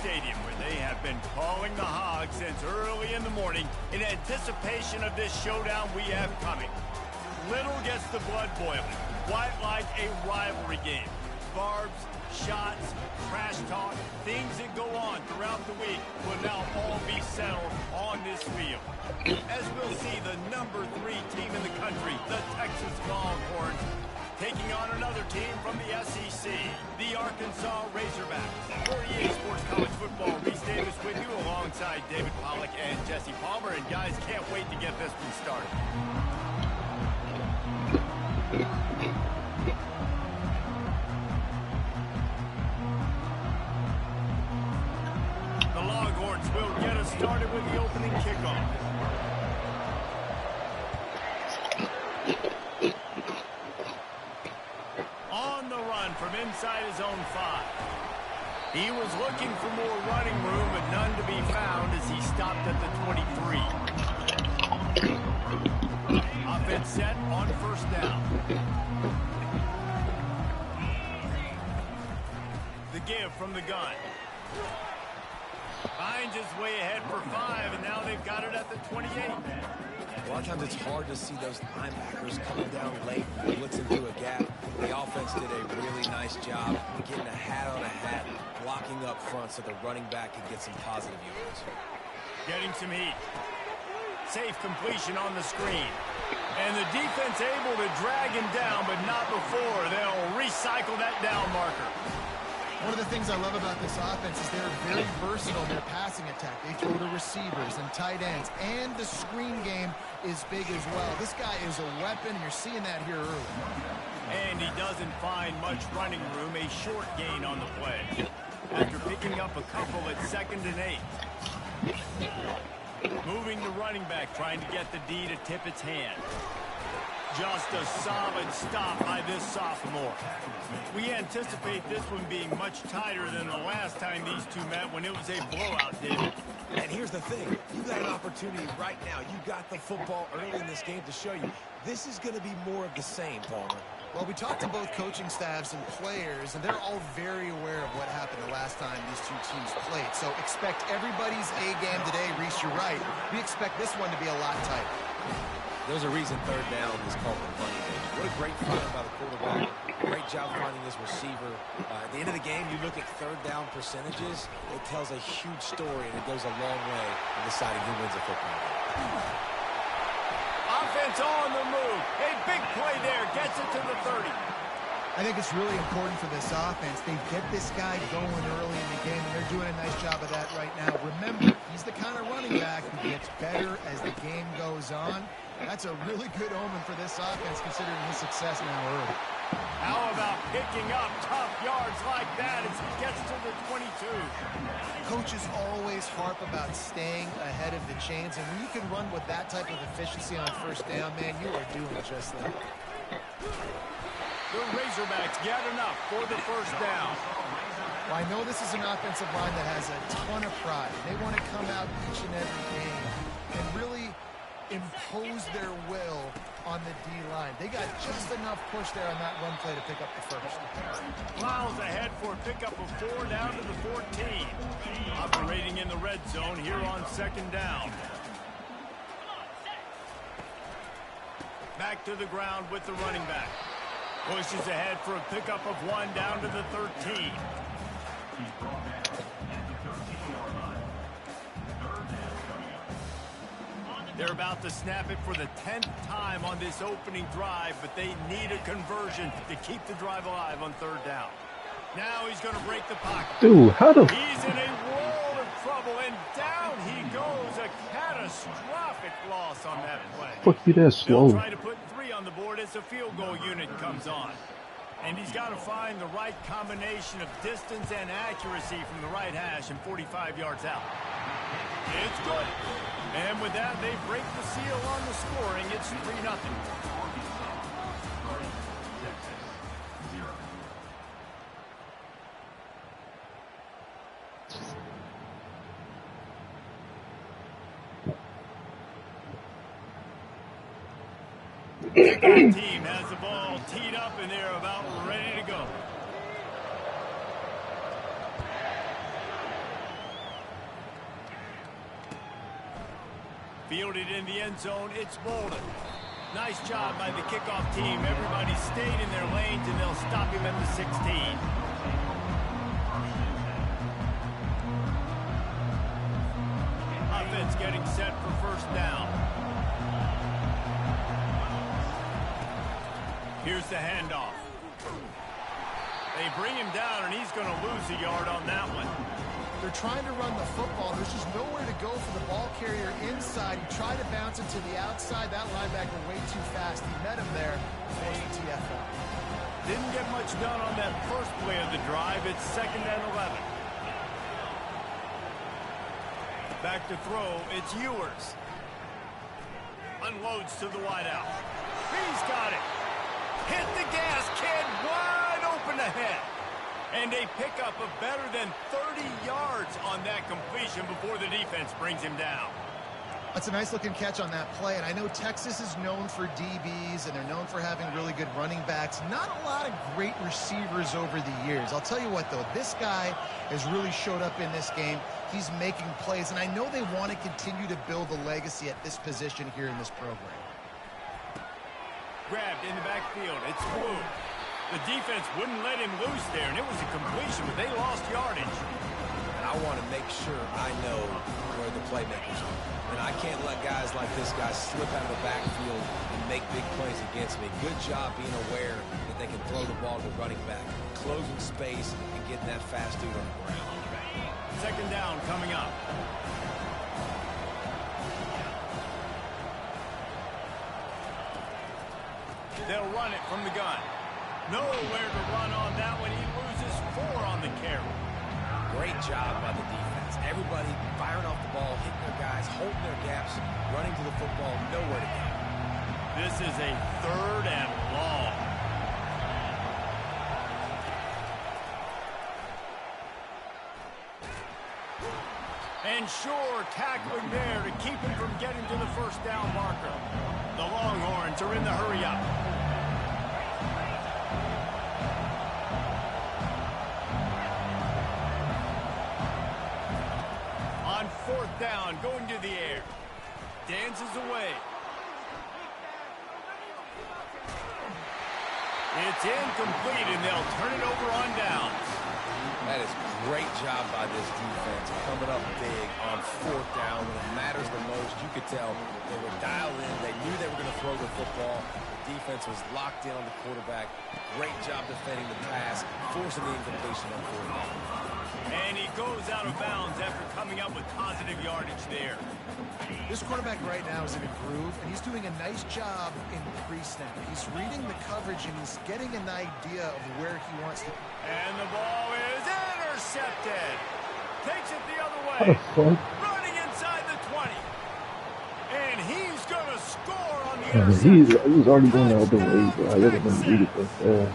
Stadium, where they have been calling the Hogs since early in the morning in anticipation of this showdown we have coming. Little gets the blood boiling, quite like a rivalry game. Barbs, shots, trash talk, things that go on throughout the week will now all be settled on this field. As we'll see the number 3 team in the country, the Texas Longhorns, taking on another team from the SEC, the Arkansas Razorbacks. For EA Sports College Football, Reese Davis with you alongside David Pollack and Jesse Palmer. And guys, can't wait to get this one started. The Longhorns will get us started with the opening kickoff. From inside his own 5. He was looking for more running room, but none to be found as he stopped at the 23. Offense set on first down. The give from the gun. Finds his way ahead for 5, and now they've got it at the 28. A lot of times it's hard to see those linebackers coming down late, blitzing through a gap. The offense did a really nice job getting a hat on a hat, blocking up front so the running back can get some positive yards. Getting some heat. Safe completion on the screen. And the defense able to drag him down, but not before they'll recycle that down marker. One of the things I love about this offense is they're very versatile in their passing attack. They throw to receivers and tight ends, and the screen game is big as well. This guy is a weapon, and you're seeing that here early. And he doesn't find much running room, a short gain on the play. After picking up a couple at 2nd and 8. Moving the running back, trying to get the D to tip its hand. Just a solid stop by this sophomore. We anticipate this one being much tighter than the last time these two met when it was a blowout, David. And here's the thing. You got an opportunity right now. You got the football early in this game to show you. This is going to be more of the same, Palmer. Well, we talked to both coaching staffs and players, and they're all very aware of what happened the last time these two teams played. So expect everybody's A game today. Reese, you're right. We expect this one to be a lot tighter. There's a reason 3rd down is called the running game. What a great find by the quarterback. Great job finding his receiver. At the end of the game, you look at 3rd down percentages. It tells a huge story, and it goes a long way in deciding who wins a football game. Offense on the move. A big play there. Gets it to the 30. I think it's really important for this offense. They get this guy going early in the game, and they're doing a nice job of that right now. Remember, he's the kind of running back who gets better as the game goes on. That's a really good omen for this offense, considering his success now early. How about picking up tough yards like that as he gets to the 22? Coaches always harp about staying ahead of the chains, and when you can run with that type of efficiency on first down, man, you are doing just that. The Razorbacks get enough for the first down. Well, I know this is an offensive line that has a ton of pride. They want to come out each and every game and really impose their will on the D-line. They got just enough push there on that run play to pick up the first. Miles ahead for a pickup of 4 down to the 14. Operating in the red zone here on 2nd down. Back to the ground with the running back. Pushes ahead for a pickup of 1 down to the 13. They're about to snap it for the 10th time on this opening drive, but they need a conversion to keep the drive alive on 3rd down. Now he's going to break the pocket. Dude, how the... He's in a world of trouble, and down he goes. A catastrophic loss on that play. Fuck you that slow. They'll try to put 3 on the board as the field goal unit comes on. And he's got to find the right combination of distance and accuracy from the right hash and 45 yards out. It's good. And with that, they break the seal on the scoring. It's 3-0. The team has the ball teed up, and they're about ready to go. Fielded in the end zone, it's Bolden. Nice job by the kickoff team. Everybody stayed in their lanes, and they'll stop him at the 16. Offense getting set for first down. Here's the handoff. They bring him down, and he's going to lose a yard on that one. They're trying to run the football. There's just nowhere to go for the ball carrier inside. He tried to bounce it to the outside. That linebacker way too fast. He met him there. Forced the TFL. Didn't get much done on that first play of the drive. It's 2nd and 11. Back to throw. It's Ewers. Unloads to the wideout. He's got it. Hit the gas, kid. Wide open ahead. And they pick up a better than 30 yards on that completion before the defense brings him down. That's a nice-looking catch on that play, and I know Texas is known for DBs, and they're known for having really good running backs. Not a lot of great receivers over the years. I'll tell you what, though, this guy has really showed up in this game. He's making plays, and I know they want to continue to build a legacy at this position here in this program. Grabbed in the backfield. It's Blue. The defense wouldn't let him loose there, and it was a completion, but they lost yardage. And I want to make sure I know where the playmakers are. And I can't let guys like this guy slip out of the backfield and make big plays against me. Good job being aware that they can throw the ball to the running back, closing space, and getting that fast dude on the ground. 2nd down coming up. They'll run it from the gun. Nowhere to run on that one. He loses 4 on the carry. Great job by the defense. Everybody firing off the ball, hitting their guys, holding their gaps, running to the football, nowhere to go. This is a 3rd and long. And sure, tackling there to keep him from getting to the first down marker. The Longhorns are in the hurry-up. On 4th down, going to the air. Dances away. It's incomplete, and they'll turn it over on downs. That is great job by this defense, coming up big on 4th down when it matters the most. You could tell they were dialed in. They knew they were going to throw the football. The defense was locked in on the quarterback. Great job defending the pass, forcing the incompletion on 4th down. And he goes out of bounds after coming up with positive yardage there. This quarterback right now is in a groove, and he's doing a nice job in pre-snap. He's reading the coverage, and he's getting an idea of where he wants to. And the ball is intercepted. Takes it the other way. Running inside the 20. And he's going to score on the interception. He was already going the other way, but I didn't read it that fast.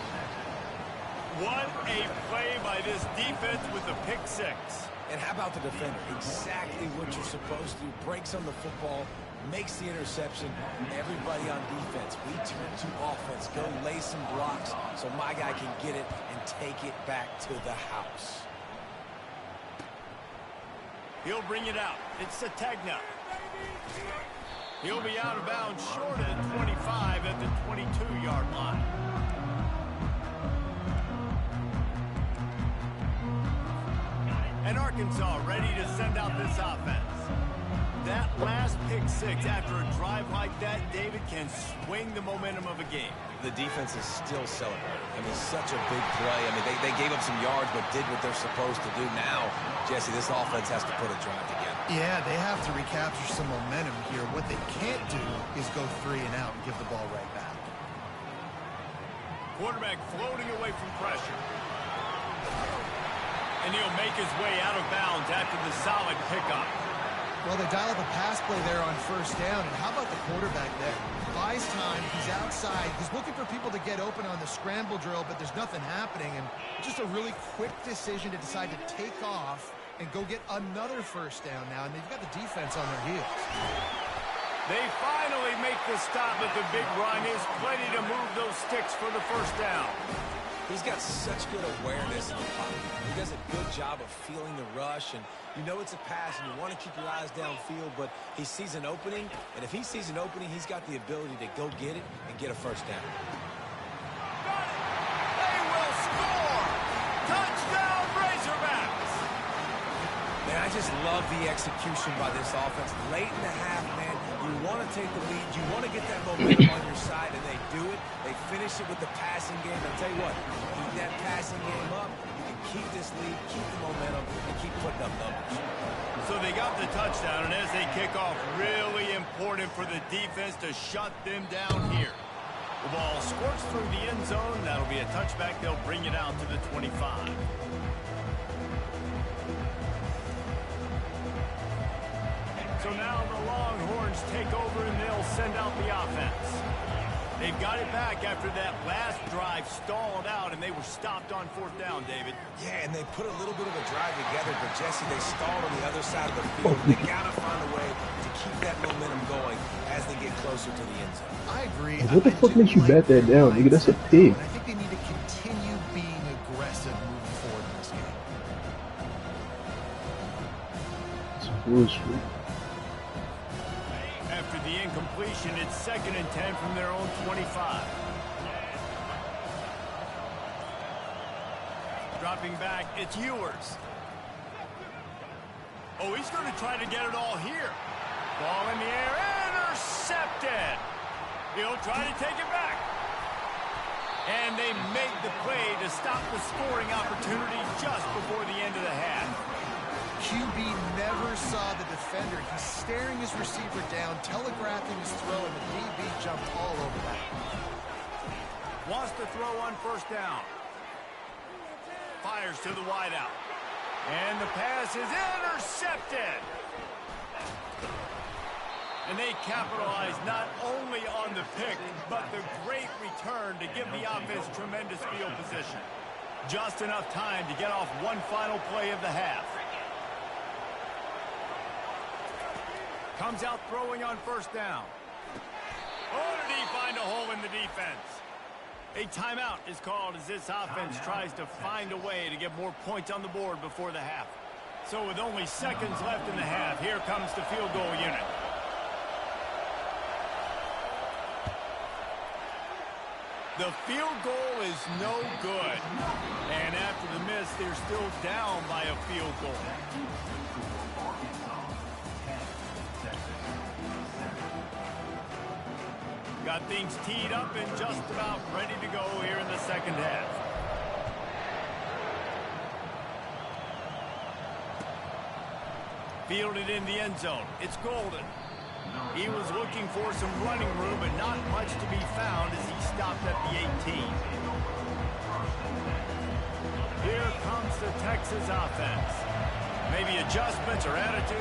What a play by this defense with the pick 6. And how about the defender? Exactly what you're supposed to do. Breaks on the football, makes the interception. Everybody on defense, we turn to offense. Go lay some blocks so my guy can get it and take it back to the house. He'll bring it out. It's Sategna. He'll be out of bounds short of the 25 at the 22-yard line. And Arkansas ready to send out this offense. That last pick 6 after a drive like that, David, can swing the momentum of a game. The defense is still celebrating. I mean, such a big play. I mean, they gave up some yards but did what they're supposed to do. Now, Jesse, this offense has to put a drive together. Yeah, they have to recapture some momentum here. What they can't do is go 3 and out and give the ball right back. Quarterback floating away from pressure. And he'll make his way out of bounds after the solid pickup. Well, they dial up a pass play there on 1st down, and how about the quarterback there? Buys time, he's outside, he's looking for people to get open on the scramble drill, but there's nothing happening, and just a really quick decision to decide to take off and go get another 1st down now, and they've got the defense on their heels. They finally make the stop, but the big run is plenty to move those sticks for the 1st down. He's got such good awareness in the pocket. He does a good job of feeling the rush, and you know it's a pass, and you want to keep your eyes downfield, but he sees an opening, and if he sees an opening, he's got the ability to go get it and get a first down. Got it! They will score! Touchdown, Razorbacks! Man, I just love the execution by this offense. Late in the half, man, you want to take the lead. You want to get that momentum on your side, and they do it. They finish it with the passing game. I'll tell you what, keep that passing game up. You can keep this lead, keep the momentum, and keep putting up numbers. So they got the touchdown, and as they kick off, really important for the defense to shut them down here. The ball squirts through the end zone. That'll be a touchback. They'll bring it out to the 25. So now the Longhorns take over, and they'll send out the offense. They've got it back after that last drive stalled out, and they were stopped on fourth down, David. Yeah, and they put a little bit of a drive together, but Jesse, they stalled on the other side of the field. They got to find a way to keep that momentum going as they get closer to the end zone. I agree. What the fuck makes you bat that down, nigga? That's a pig. I think they need to continue being aggressive moving forward in this game. It's bullshit. After the incompletion, it's 2nd and 10 from their own 25. Dropping back, it's Ewers. Oh, he's going to try to get it all here. Ball in the air, intercepted. He'll try to take it back. And they make the play to stop the scoring opportunity just before the end of the half. QB never saw the defender. He's staring his receiver down, telegraphing his throw, and the DB jumped all over that. Wants to throw on first down. Fires to the wideout. And the pass is intercepted. And they capitalize not only on the pick, but the great return to give the offense tremendous field position. Just enough time to get off one final play of the half. Comes out throwing on first down. Oh, did he find a hole in the defense? A timeout is called as this offense tries to find a way to get more points on the board before the half. So with only seconds left in the half, here comes the field goal unit. The field goal is no good. And after the miss, they're still down by a field goal. Got things teed up and just about ready to go here in the second half. Fielded in the end zone. It's Golden. He was looking for some running room, but not much to be found as he stopped at the 18. Here comes the Texas offense. Maybe adjustments or attitude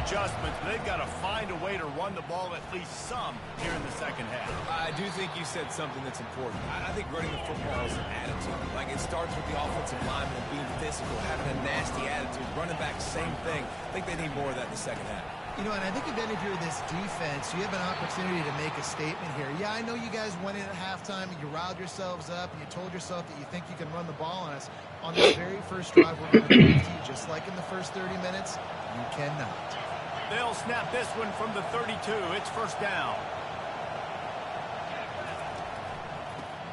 adjustments, but they've got to find a way to run the ball at least some here in the second half. I do think you said something that's important. I think running the football is an attitude. Like, it starts with the offensive lineman being physical, having a nasty attitude. Running back, same thing. I think they need more of that in the second half. You know, and I think again, if you're this defense, you have an opportunity to make a statement here. Yeah, I know you guys went in at halftime and you riled yourselves up and you told yourself that you think you can run the ball on us. On this very first drive, we're going to prove to you, just like in the first 30 minutes, you cannot. They'll snap this one from the 32. It's first down.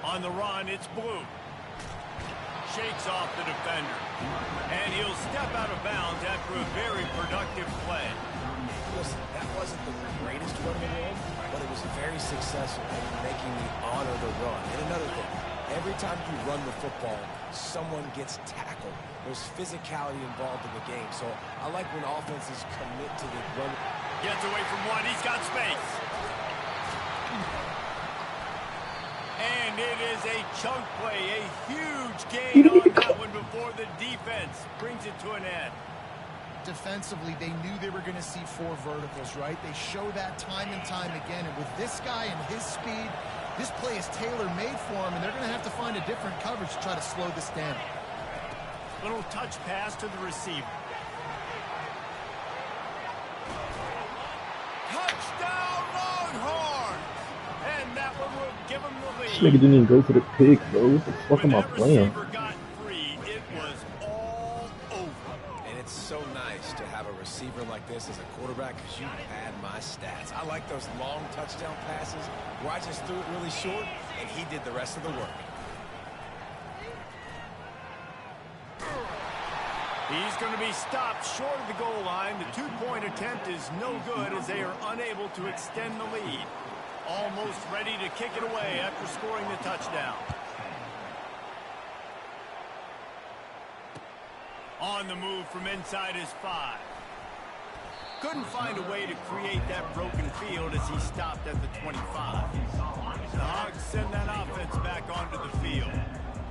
On the run, it's Blue. Shakes off the defender. And he'll step out of bounds after a very productive play. Listen, that wasn't the greatest run in the world, but it was very successful in making me honor the run. And another thing, every time you run the football, someone gets tackled. There's physicality involved in the game. So I like when offenses commit to the run. Gets away from one. He's got space. And it is a chunk play, a huge gain on that one before the defense brings it to an end. Defensively, they knew they were going to see 4 verticals, right? They show that time and time again. And with this guy and his speed, this play is tailor-made for him, and they're going to have to find a different coverage to try to slow this down. Little touch pass to the receiver. Touchdown, Longhorns! And that one will give him the This lead. nigga didn't even go for the pick, bro. What the fuck When am I that playing? receiver got free, it was all over. And it's so nice to have a receiver like this as a quarterback because you pad my stats. I like those long touchdown passes where I just threw it really short and he did the rest of the work. He's going to be stopped short of the goal line. The two-point attempt is no good as they are unable to extend the lead. Almost ready to kick it away after scoring the touchdown. On the move from inside his 5. Couldn't find a way to create that broken field as he stopped at the 25. The Hogs send that offense back onto the field.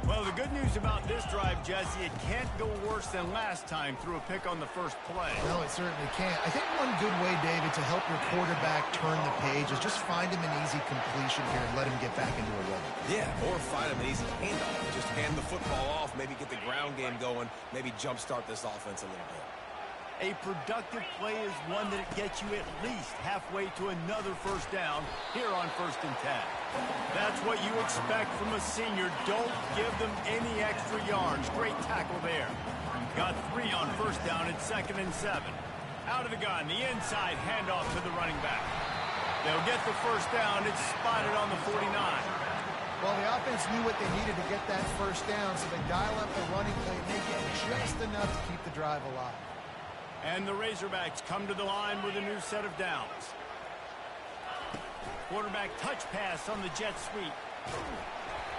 Well, the good news about this drive, Jesse, it can't go worse than last time through a pick on the first play. No, it certainly can't. I think one good way, David, to help your quarterback turn the page is just find him an easy completion here and let him get back into a rhythm. Yeah, or find him an easy handoff. Just hand the football off, maybe get the ground game going, maybe jumpstart this offense a little bit. A productive play is one that gets you at least halfway to another first down here on 1st and 10. That's what you expect from a senior. Don't give them any extra yards. Great tackle there. Got 3 on 1st down at 2nd and 7. Out of the gun, the inside handoff to the running back. They'll get the first down. It's spotted on the 49. Well, the offense knew what they needed to get that first down, so they dial up the running play and make it just enough to keep the drive alive. And the Razorbacks come to the line with a new set of downs. Quarterback touch pass on the jet sweep.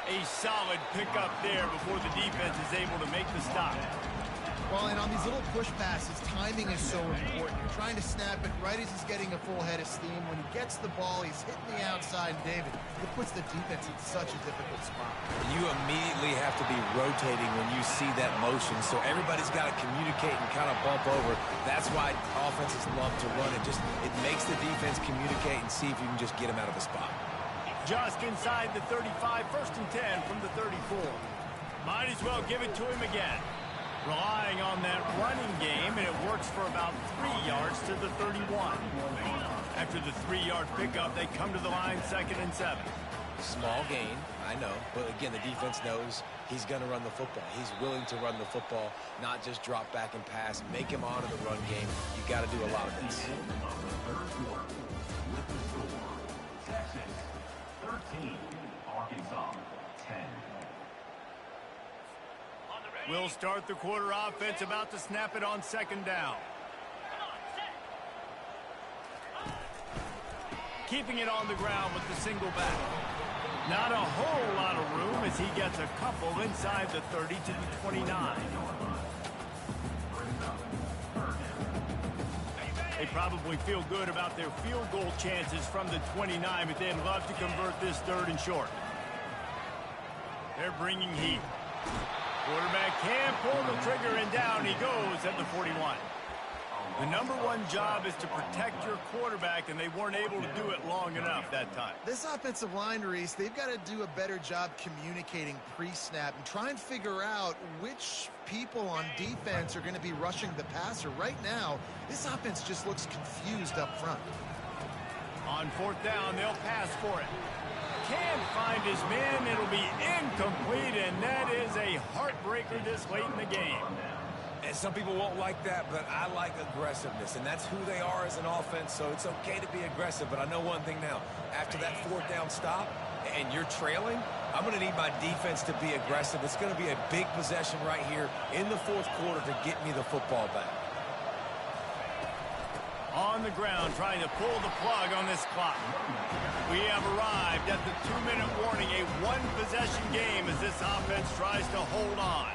A solid pickup there before the defense is able to make the stop. Well, and on these little push passes, timing is so important. You're trying to snap it right as he's getting a full head of steam. When he gets the ball, he's hitting the outside, David. It puts the defense in such a difficult spot. You immediately have to be rotating when you see that motion, so everybody's got to communicate and kind of bump over. That's why offenses love to run it. It makes the defense communicate and see if you can just get him out of the spot. Just inside the 35, 1st and 10 from the 34. Might as well give it to him again. Relying on that running game, and it works for about 3 yards to the 31. After the 3-yard pickup, they come to the line 2nd and 7. Small gain, I know, but again, the defense knows he's going to run the football. He's willing to run the football, not just drop back and pass, make him honor the run game. You got to do a lot of this. Texas 13, Arkansas 10. We'll start the quarter offense, about to snap it on 2nd down. Keeping it on the ground with the single back. Not a whole lot of room as he gets a couple inside the 30 to the 29. They probably feel good about their field goal chances from the 29, but they'd love to convert this 3rd and short. They're bringing heat. Quarterback can pull the trigger, and down he goes at the 41. The #1 job is to protect your quarterback, and they weren't able to do it long enough that time. This offensive line, Reese, they've got to do a better job communicating pre-snap and try and figure out which people on defense are going to be rushing the passer. Right now, this offense just looks confused up front. On 4th down, they'll pass for it. Can't find his man. It'll be incomplete, and that is a heartbreaker this late in the game. And some people won't like that, but I like aggressiveness, and that's who they are as an offense, so it's okay to be aggressive. But I know one thing now. After that 4th down stop, and you're trailing, I'm going to need my defense to be aggressive. It's going to be a big possession right here in the 4th quarter to get me the football back. On the ground, trying to pull the plug on this clock. We have arrived at the 2-minute warning, a 1-possession game as this offense tries to hold on.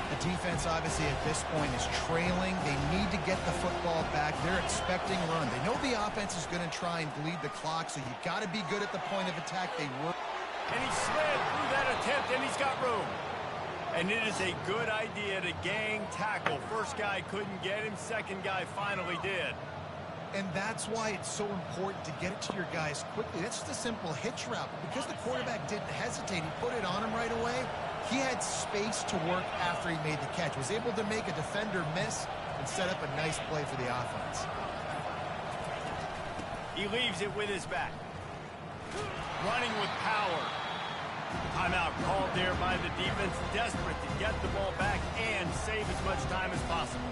The defense, obviously, at this point is trailing. They need to get the football back. They're expecting run. They know the offense is going to try and bleed the clock, so you've got to be good at the point of attack. They work. And he slid through that attempt, and he's got room. And it is a good idea to gang tackle. First guy couldn't get him. Second guy finally did. And that's why it's so important to get it to your guys quickly. That's just a simple hitch route. But because the quarterback didn't hesitate, he put it on him right away. He had space to work after he made the catch. Was able to make a defender miss and set up a nice play for the offense. He leaves it with his back. Running with power. Timeout called there by the defense, desperate to get the ball back and save as much time as possible.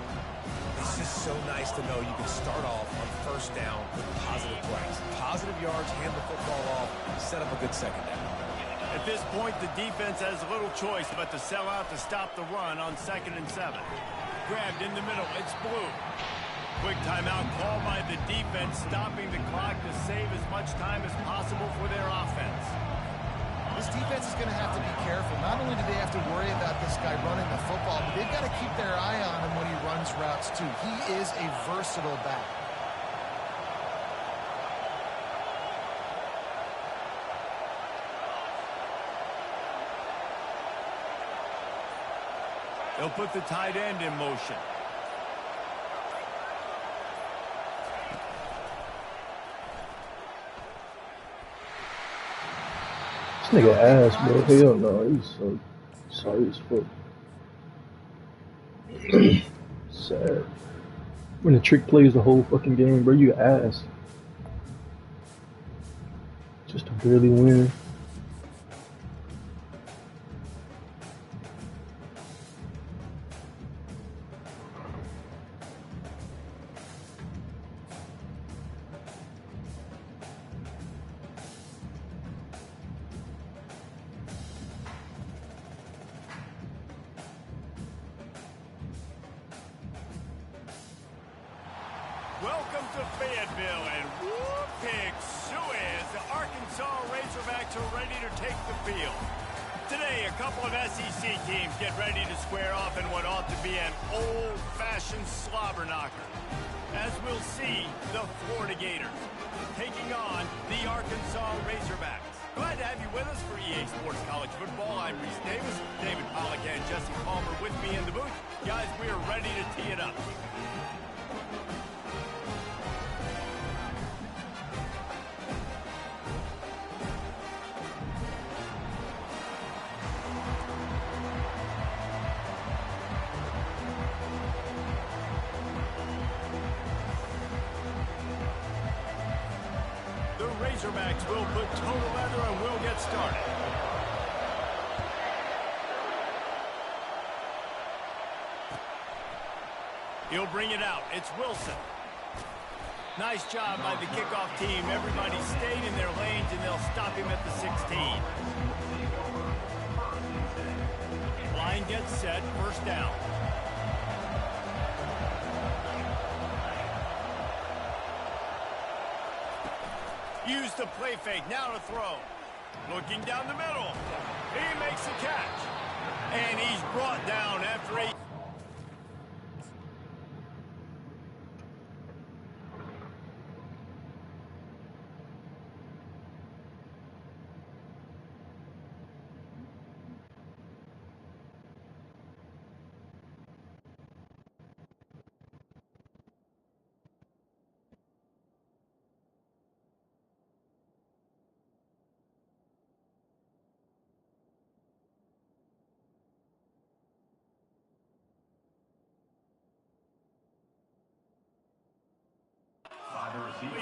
It's just so nice to know you can start off on first down with positive plays. Positive yards, hand the football off, set up a good second down. At this point, the defense has little choice but to sell out to stop the run on 2nd and 7. Grabbed in the middle, it's Blue. Quick timeout called by the defense, stopping the clock to save as much time as possible for their offense. This defense is going to have to be careful. Not only do they have to worry about this guy running the football, but they've got to keep their eye on him when he runs routes too. He is a versatile back. They'll put the tight end in motion. This nigga ass, bro. Hell no, he's so sorry as fuck. Sad. When the trick plays the whole fucking game, bro, you ass. Just to barely win. Welcome to Fayetteville, and whoop, pig suey as the Arkansas Razorbacks are ready to take the field. Today, a couple of SEC teams get ready to square off in what ought to be an old-fashioned slobber knocker. As we'll see, the Florida Gators taking on the Arkansas Razorbacks. Glad to have you with us for EA Sports College Football. I'm Reese Davis, David Pollack and Jesse Palmer with me in the booth. Guys, we are ready to tee it up. Razorbacks will put total leather and we'll get started. He'll bring it out. It's Wilson. Nice job by the kickoff team. Everybody stayed in their lanes and they'll stop him at the 16. Line gets set. First down. Use the play fake, now to throw. Looking down the middle. He makes the catch. And he's brought down after a...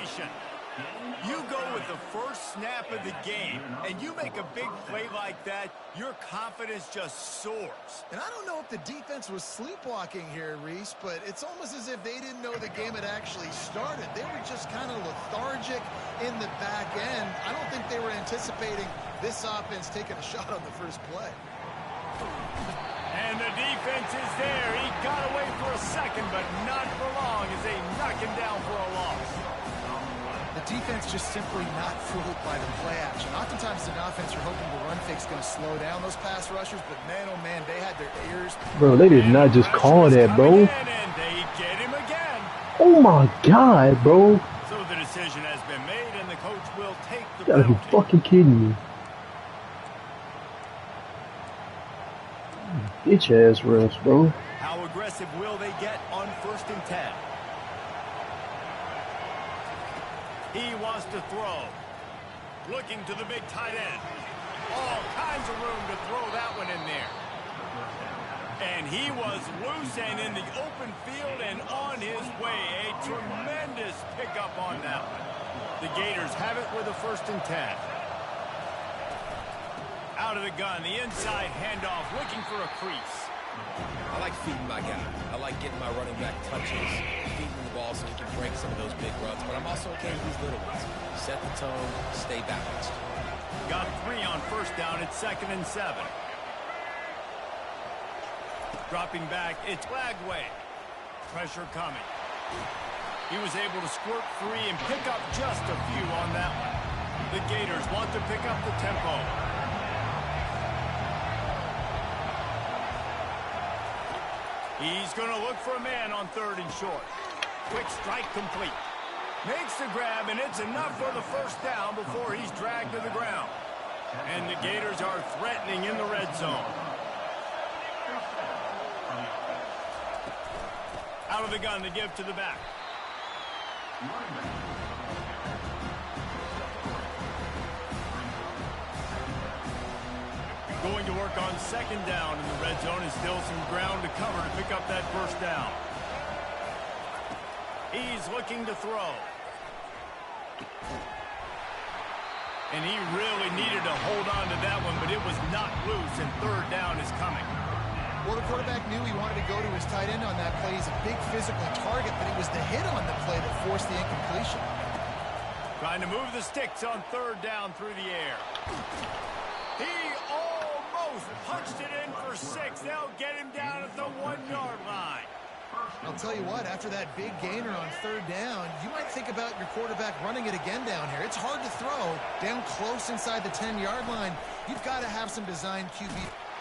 completion. You go with the first snap of the game, and you make a big play like that, your confidence just soars. And I don't know if the defense was sleepwalking here, Reese, but it's almost as if they didn't know the game had actually started. They were just kind of lethargic in the back end. I don't think they were anticipating this offense taking a shot on the first play. And the defense is there. He got away for a second, but not for long as they knock him down for a loss. The defense just simply not fooled by the play action. Oftentimes, an offense, you're hoping the run fake's going to slow down those pass rushers, but man, oh man, they had their ears. Bro, they did not just call that, bro. And they get him again. Oh my God, bro. So the decision has been made, and the coach will take the You gotta be penalty. fucking kidding me. Bitch ass refs, bro. How aggressive will they get on 1st and 10? He wants to throw. Looking to the big tight end. All kinds of room to throw that one in there. And he was loose and in the open field and on his way. A tremendous pickup on that one. The Gators have it with a 1st and 10. Out of the gun, the inside handoff, looking for a crease. I like feeding my guy. I like getting my running back touches, feeding the ball so he can break some of those big runs. But I'm also okay with these little ones. Set the tone, stay balanced. Got 3 on 1st down. It's 2nd and 7. Dropping back, it's Lagway. Pressure coming. He was able to squirt free and pick up just a few on that one. The Gators want to pick up the tempo. He's going to look for a man on 3rd and short. Quick strike complete. Makes the grab, and it's enough for the 1st down before he's dragged to the ground. And the Gators are threatening in the red zone. Out of the gun to give to the back. Going to work on 2nd down in the red zone, and still some ground to cover to pick up that 1st down. He's looking to throw. And he really needed to hold on to that one, but it was not loose, and 3rd down is coming. Well, the quarterback knew he wanted to go to his tight end on that play. He's a big physical target, but it was the hit on the play that forced the incompletion. Trying to move the sticks on 3rd down through the air. He almost punched it in for 6. They'll get him down at the 1-yard line. I'll tell you what, after that big gainer on 3rd down, you might think about your quarterback running it again down here. It's hard to throw down close inside the 10-yard line. You've got to have some design QB.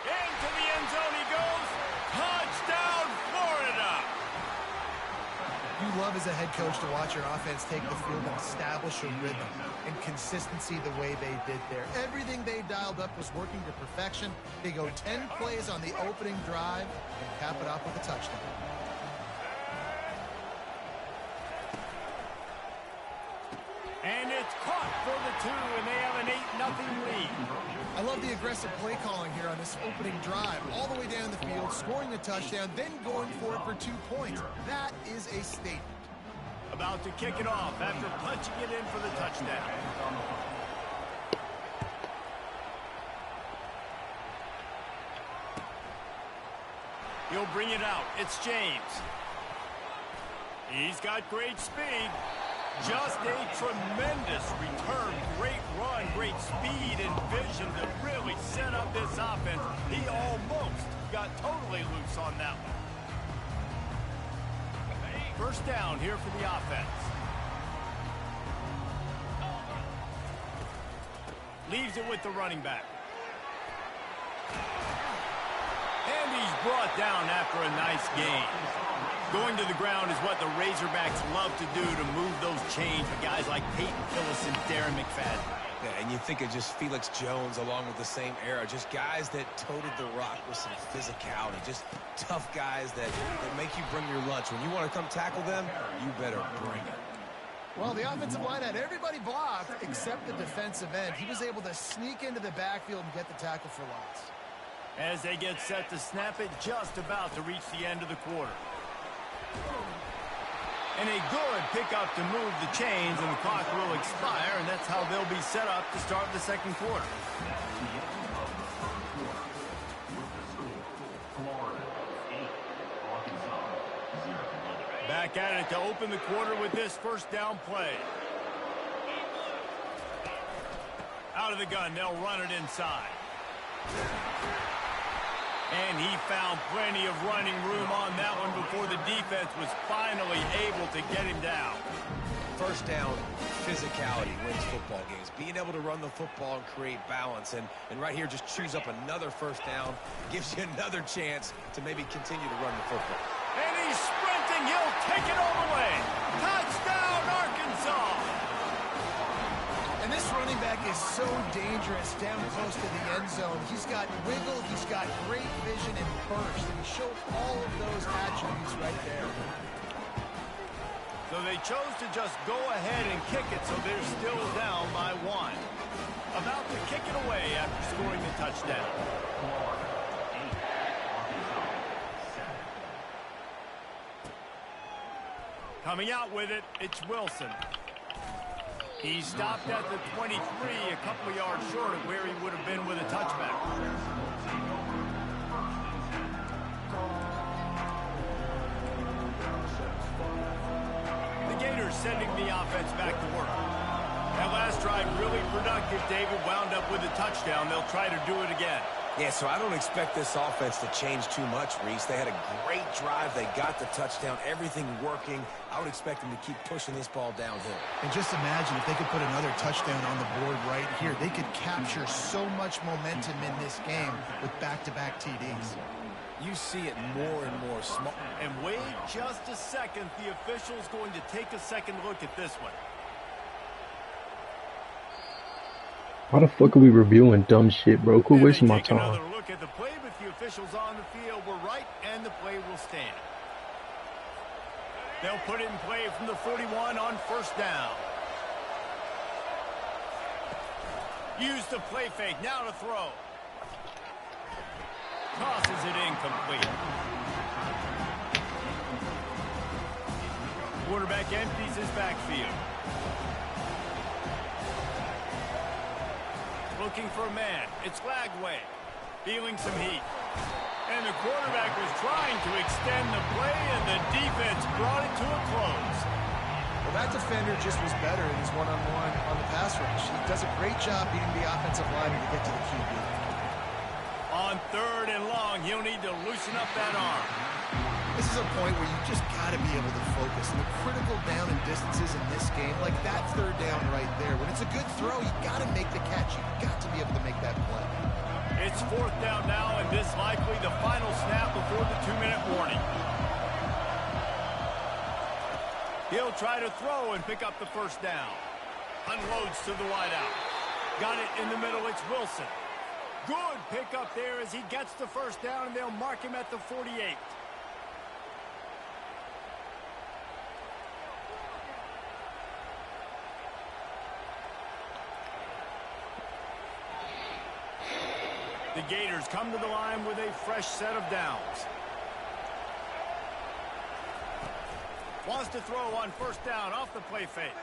Into the end zone he goes. Touchdown, Florida! You love as a head coach to watch your offense take the field and establish a rhythm and consistency the way they did there. Everything they dialed up was working to perfection. They go 10 plays on the opening drive and cap it off with a touchdown. And it's caught for the 2, and they have an 8-0 lead. I love the aggressive play calling here on this opening drive. All the way down the field, scoring the touchdown, then going for it for 2 points. That is a statement. About to kick it off after punching it in for the touchdown. He'll bring it out. It's James. He's got great speed. Just a tremendous return. Great run, great speed and vision to really set up this offense. He almost got totally loose on that one. 1st down here for the offense. Leaves it with the running back. And he's brought down after a nice gain. Going to the ground is what the Razorbacks love to do to move those chains with guys like Peyton Hillis and Darren McFadden. Yeah, and you think of just Felix Jones along with the same era. Just guys that toted the rock with some physicality. Just tough guys that make you bring your lunch. When you want to come tackle them, you better bring it. Well, the offensive line had everybody blocked except the defensive end. He was able to sneak into the backfield and get the tackle for loss. As they get set to snap it, just about to reach the end of the quarter. And a good pickup to move the chains, and the clock will expire, and that's how they'll be set up to start the 2nd quarter. Back at it to open the quarter with this 1st down play. Out of the gun, they'll run it inside. And he found plenty of running room on that one before the defense was finally able to get him down. 1st down, physicality wins football games. Being able to run the football and create balance. And right here, just choose up another 1st down. Gives you another chance to maybe continue to run the football. And he's sprinting. He'll take it all the way. Touchdown, Arkansas. And this running back is so dangerous down close to the end zone. He's got wiggle, he's got great vision and burst, and he showed all of those attributes right there. So they chose to just go ahead and kick it, so they're still down by 1. About to kick it away after scoring the touchdown. Coming out with it, it's Wilson. He stopped at the 23, a couple of yards short of where he would have been with a touchback. The Gators sending the offense back to work. That last drive really productive. David wound up with a touchdown. They'll try to do it again. Yeah, so I don't expect this offense to change too much, Reese. They had a great drive. They got the touchdown. Everything working. I would expect them to keep pushing this ball downhill. And just imagine if they could put another touchdown on the board right here. They could capture so much momentum in this game with back-to-back TDs. You see it more and more. And wait just a second. The official's going to take a second look at this one. Why the fuck are we reviewing dumb shit, bro? Quit wasting my time. Another look at the play, but the officials on the field were right, and the play will stand. They'll put it in play from the 41 on first down. Use the play fake. Now to throw. Tosses it incomplete. Quarterback empties his backfield. Looking for a man. It's Lagway. Feeling some heat. And the quarterback was trying to extend the play, and the defense brought it to a close. Well, that defender just was better in his one-on-one on the pass rush. He does a great job beating the offensive lineman to get to the QB. On third and long, he'll need to loosen up that arm. This is a point where you just got to be able to focus. And the critical down and distances in this game, like that third down right there, when it's a good throw, you got to make the catch. You got to be able to make that play. It's fourth down now, and this likely the final snap before the 2-minute warning. He'll try to throw and pick up the first down. Unloads to the wideout. Got it in the middle. It's Wilson. Good pickup there as he gets the first down, and they'll mark him at the 48. The Gators come to the line with a fresh set of downs. Wants to throw on first down off the play fake.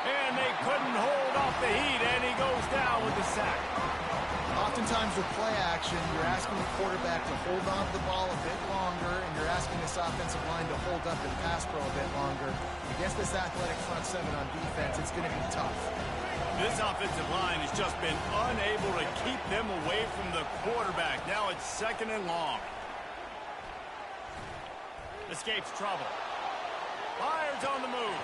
And they couldn't hold off the heat, and he goes down with the sack. Oftentimes with play action, you're asking the quarterback to hold on to the ball a bit longer, and you're asking this offensive line to hold up and pass pro a bit longer. Against this athletic front seven on defense, it's going to be tough. This offensive line has just been unable to keep them away from the quarterback. Now it's second and long. Escapes trouble. Fires on the move.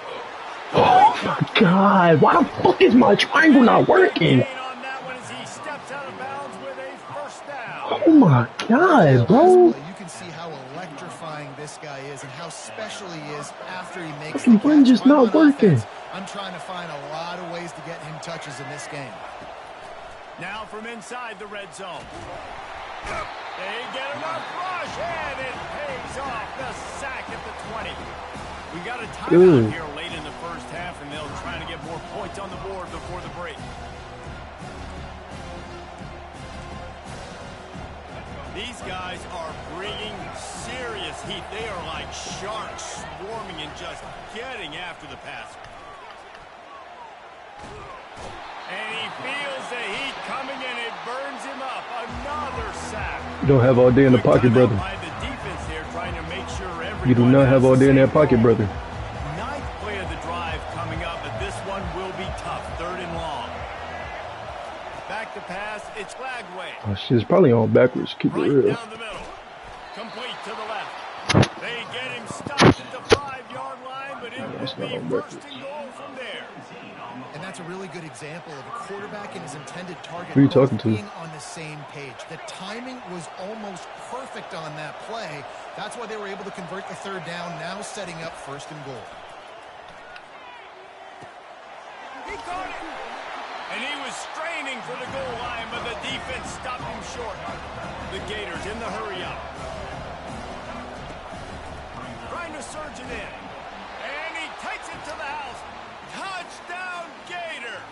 Oh my god, why the fuck is my triangle not working? On that one as he steps out of bounds with a first down. Oh my god, bro. You can see how electrifying this guy is and how special he is after he makes The run just not working. Offense, I'm trying to find a lot of ways to get him touches in this game. Now from inside the red zone. They get enough rush, and it pays off. The sack at the 20. We got a timeout here late in the first half, and they'll try to get more points on the board before the break. These guys are bringing serious heat. They are like sharks swarming and just getting after the passer. And he feels the heat coming, and it burns him up. Another sack. You don't have all day in the pocket, brother. You do not have all day in that pocket, brother. Ninth play of the drive coming up, but this one will be tough. Third and long. Back to pass. It's Lagway. Oh shit, it's probably on backwards. Keep it real. Down the middle. Complete to the left. They get him stopped at the 5-yard line, but it will be first and goal from there. And that's a really good example of a quarterback and his intended target Who are you talking to? being on the same page. The timing was almost perfect on that play. That's why they were able to convert the third down, now setting up first and goal. He caught it. And he was straining for the goal line, but the defense stopped him short. The Gators in the hurry up. Trying to surge it in. And he takes it to the house. Touchdown, Gators!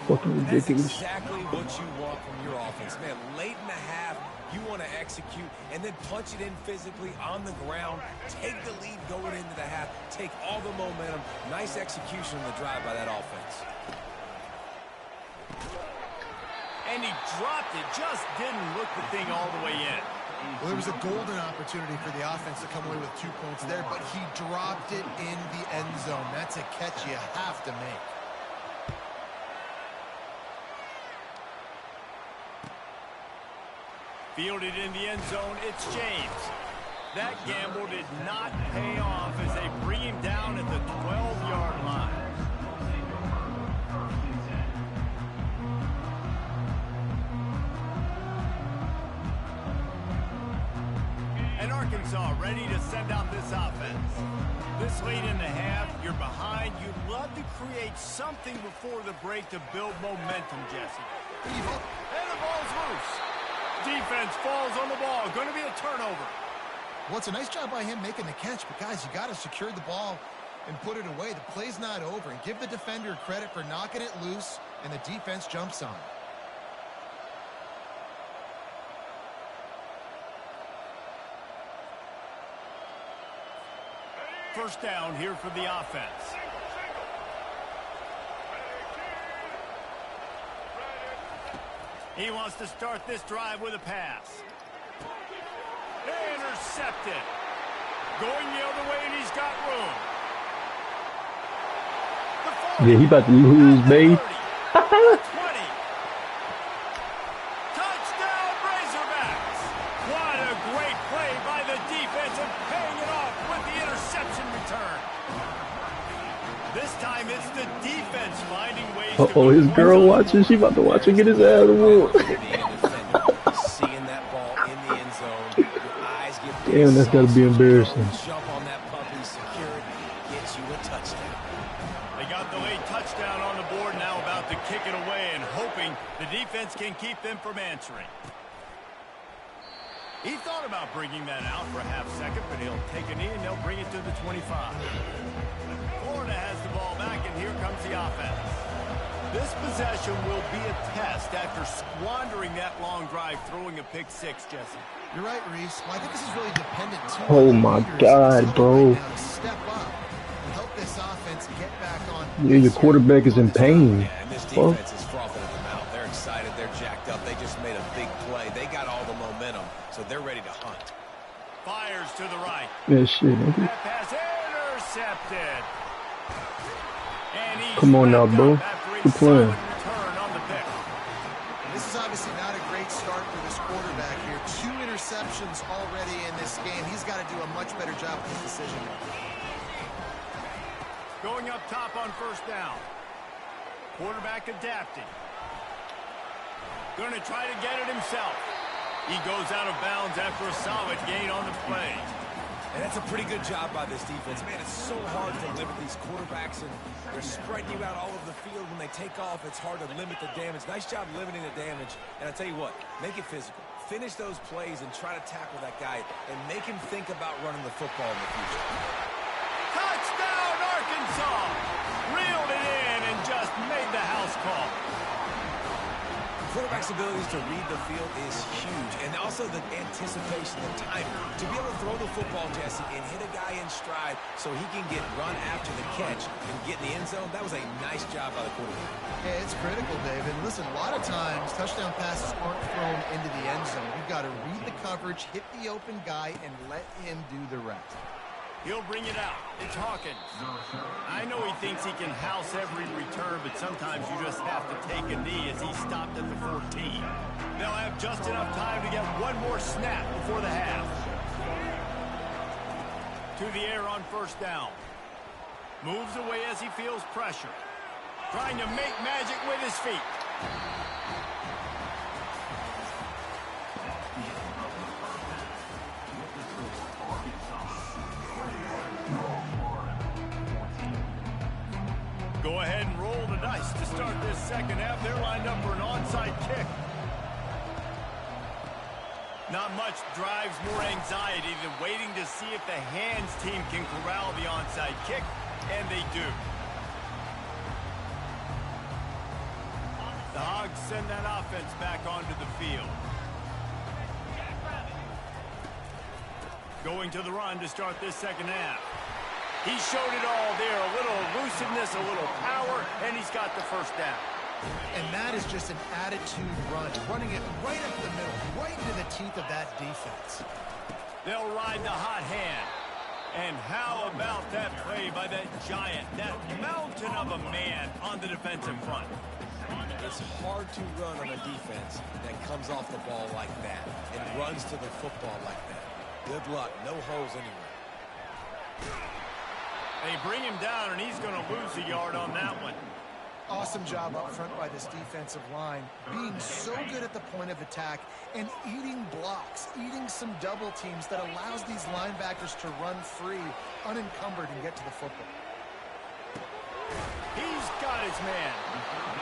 Fucking ridiculous. That's exactly what you want from your offense. Man, late in the half, You want to execute and then punch it in physically on the ground. Take the lead going into the half. Take all the momentum. Nice execution on the drive by that offense. And he dropped it. Just didn't look the thing all the way in. Well, there was a golden opportunity for the offense to come away with 2 points there, but he dropped it in the end zone. That's a catch you have to make. Fielded in the end zone, it's James. That gamble did not pay off as they bring him down at the 12-yard line. And Arkansas ready to send out this offense. This late in the half, you're behind. You'd love to create something before the break to build momentum, Jesse. And the ball's loose. Defense falls on the ball. Going to be a turnover. Well, it's a nice job by him making the catch, but guys, you got to secure the ball and put it away. The play's not over, and give the defender credit for knocking it loose, and the defense jumps on it. First down here for the offense. He wants to start this drive with a pass. Intercepted. Going the other way, and he's got room. Yeah, he about to lose, babe. 20. Touchdown, Razorbacks. What a great play by the defense and paying it off with the interception return. This time it's the defense finding ways to Uh-oh, his girl watching. She about to watch him get his ass whooped. Seeing that ball in the end zone, your eyes get Damn, that's got to be embarrassing. jump on that puppy, secure it, gets you a touchdown. They got the late touchdown on the board, now about to kick it away and hoping the defense can keep them from answering. He thought about bringing that out for a half second, but he'll take a knee and they'll bring it to the 25. Florida has the ball back, and here comes the offense. This possession will be a test after squandering that long drive, throwing a pick six, Jesse. You're right, Reese. Well, I think this is really dependent, too. Oh, my God, bro. Right now to step up and help this offense get back on. Yeah, your quarterback is in pain. Yeah, and this defense is frothing at the mouth. They're excited. They're jacked up. They just made a big play. They got all the momentum, so they're ready to hunt. Fires to the right. Yeah, shit, nigga. That pass intercepted. And he's Come on now, wrapped bro. up after a Keep playing. solid return on the pick. This is obviously not a great start for this quarterback here. 2 interceptions already in this game. He's got to do a much better job with his decision making. Going up top on first down. Quarterback adapting. Going to try to get it himself. He goes out of bounds after a solid gain on the play. And that's a pretty good job by this defense. Man, it's so hard to limit these quarterbacks, and they're spreading you out all over the field. When they take off, it's hard to limit the damage. Nice job limiting the damage. And I tell you what, make it physical. Finish those plays and try to tackle that guy and make him think about running the football in the future. Touchdown, Arkansas! Reeled it in and just made the house call. Quarterback's abilities to read the field is huge, and also the anticipation, the timing. To be able to throw the football, Jesse, and hit a guy in stride so he can get run after the catch and get in the end zone, that was a nice job by the quarterback. Yeah, it's critical, David. Listen, a lot of times touchdown passes aren't thrown into the end zone. You've got to read the coverage, hit the open guy, and let him do the rest. He'll bring it out. It's Hawkins. I know he thinks he can house every return, but sometimes you just have to take a knee as he stopped at the 14. They'll have just enough time to get one more snap before the half. To the air on first down. Moves away as he feels pressure. Trying to make magic with his feet. Go ahead and roll the dice to start this second half. They're lined up for an onside kick. Not much drives more anxiety than waiting to see if the hands team can corral the onside kick, and they do. The Hogs send that offense back onto the field. Going to the run to start this second half. He showed it all there. A little elusiveness, a little power, and he's got the first down. And that is just an attitude run, running it right up the middle, right into the teeth of that defense. They'll ride the hot hand. And how about that play by that giant, that mountain of a man on the defensive front? It's hard to run on a defense that comes off the ball like that and runs to the football like that. Good luck. No holes anywhere. They bring him down, and he's going to lose a yard on that one. Awesome job up front by this defensive line, being so good at the point of attack and eating blocks, eating some double teams that allows these linebackers to run free, unencumbered, and get to the football. He's got his man.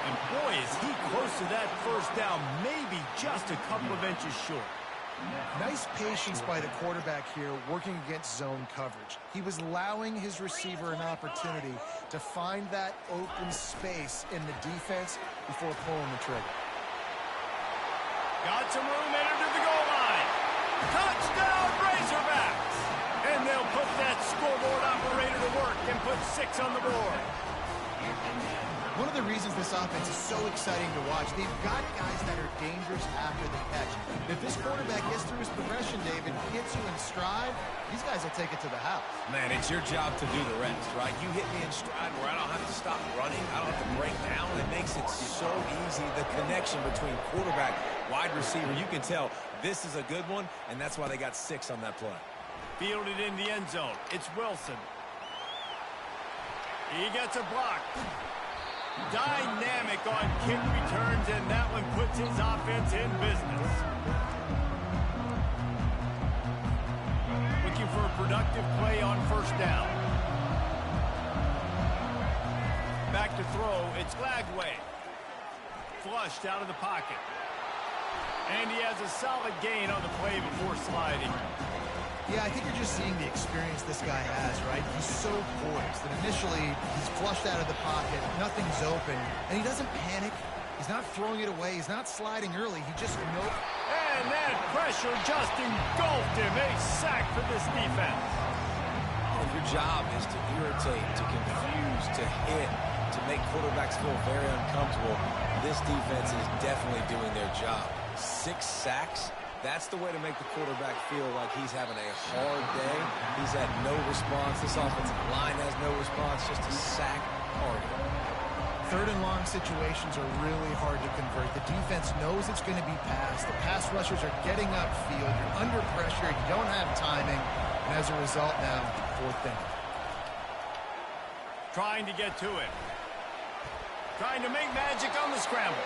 And boy, is he close to that first down, maybe just a couple of inches short. Nice patience by the quarterback here, working against zone coverage. He was allowing his receiver an opportunity to find that open space in the defense before pulling the trigger. Got some room, entered to the goal line. Touchdown, Razorbacks! And they'll put that scoreboard operator to work and put 6 on the board. One of the reasons this offense is so exciting to watch, they've got guys that are dangerous after the catch. If this quarterback gets through his progression, David, gets you in stride, these guys will take it to the house. Man, it's your job to do the rest, right? You hit me in stride where I don't have to stop running. I don't have to break down. It makes it so easy. The connection between quarterback, wide receiver, you can tell this is a good one, and that's why they got 6 on that play. Fielded in the end zone. It's Wilson. He gets a block. Dynamic on kick returns, and that one puts his offense in business. Looking for a productive play on first down. Back to throw. It's Glagway. Flushed out of the pocket. And he has a solid gain on the play before sliding. Yeah, I think you're just seeing the experience this guy has, right? He's so poised that initially he's flushed out of the pocket, nothing's open, and he doesn't panic. He's not throwing it away. He's not sliding early. He just knows. And that pressure just engulfed him. A sack for this defense. If your job is to irritate, to confuse, to hit, to make quarterbacks feel very uncomfortable, this defense is definitely doing their job. 6 sacks. That's the way to make the quarterback feel like he's having a hard day. He's had no response. This offensive line has no response. Just a sack party. 3rd and long situations are really hard to convert. The defense knows it's going to be passed. The pass rushers are getting upfield. You're under pressure. You don't have timing. And as a result now, 4th down. Trying to get to it. Trying to make magic on the scramble.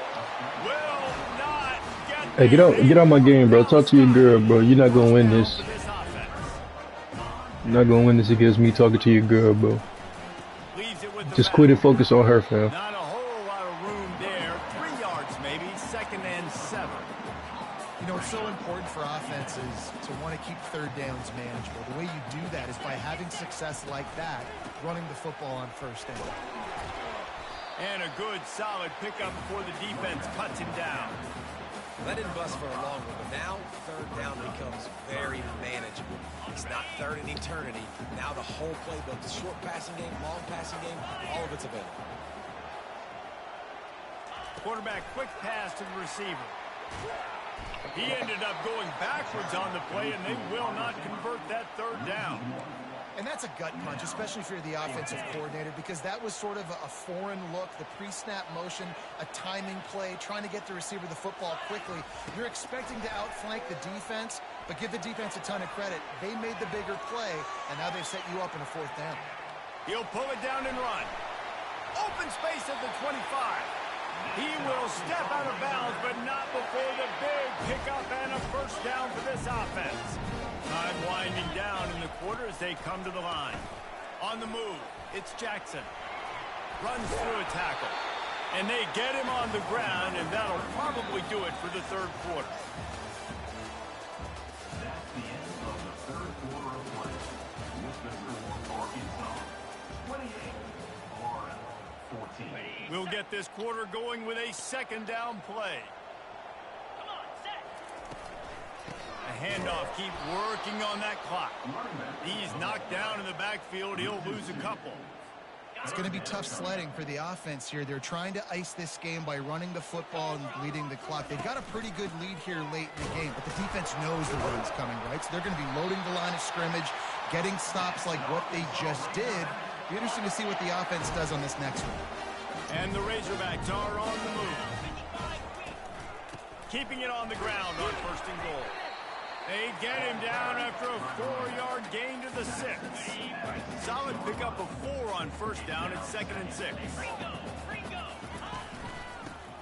Will not get. Hey, get out my game, bro. Talk to your girl, bro. You're not gonna win this. You're not gonna win this against me talking to your girl, bro. Just quit and focus on her, fam. Not a whole lot of room there. 3 yards maybe. 2nd and 7. You know, it's so important for offenses to want to keep 3rd downs manageable. The way you do that is by having success like that, running the football on 1st down. And a good, solid pickup before the defense cuts him down. That didn't bust for a long one, but now 3rd down becomes very manageable. It's not 3rd in eternity. Now the whole playbook, the short passing game, long passing game, all of it's available. Quarterback, quick pass to the receiver. He ended up going backwards on the play, and they will not convert that 3rd down. And that's a gut punch, especially if you're the offensive coordinator, because that was sort of a foreign look, the pre-snap motion, a timing play, trying to get the receiver the football quickly. You're expecting to outflank the defense, but give the defense a ton of credit. They made the bigger play, and now they've set you up in a 4th down. He'll pull it down and run. Open space at the 25. He will step out of bounds, but not before the big pickup and a first down for this offense. Time winding down in the quarter as they come to the line. On the move, it's Jackson. Runs through a tackle. And they get him on the ground, and that'll probably do it for the 3rd quarter. That's the end of the 3rd quarter of play. With the score, Arkansas 28, Florida 14. We'll get this quarter going with a 2nd down play. A handoff. Keep working on that clock. He's knocked down in the backfield. He'll lose a couple. It's going to be tough sledding for the offense here. They're trying to ice this game by running the football and bleeding the clock. They've got a pretty good lead here late in the game, but the defense knows the run's coming, right? So they're going to be loading the line of scrimmage, getting stops like what they just did. Be interesting to see what the offense does on this next one. And the Razorbacks are on the move. Keeping it on the ground on 1st and goal. They get him down after a 4-yard gain to the 6. Solid pickup of 4 on 1st down at 2nd and 6.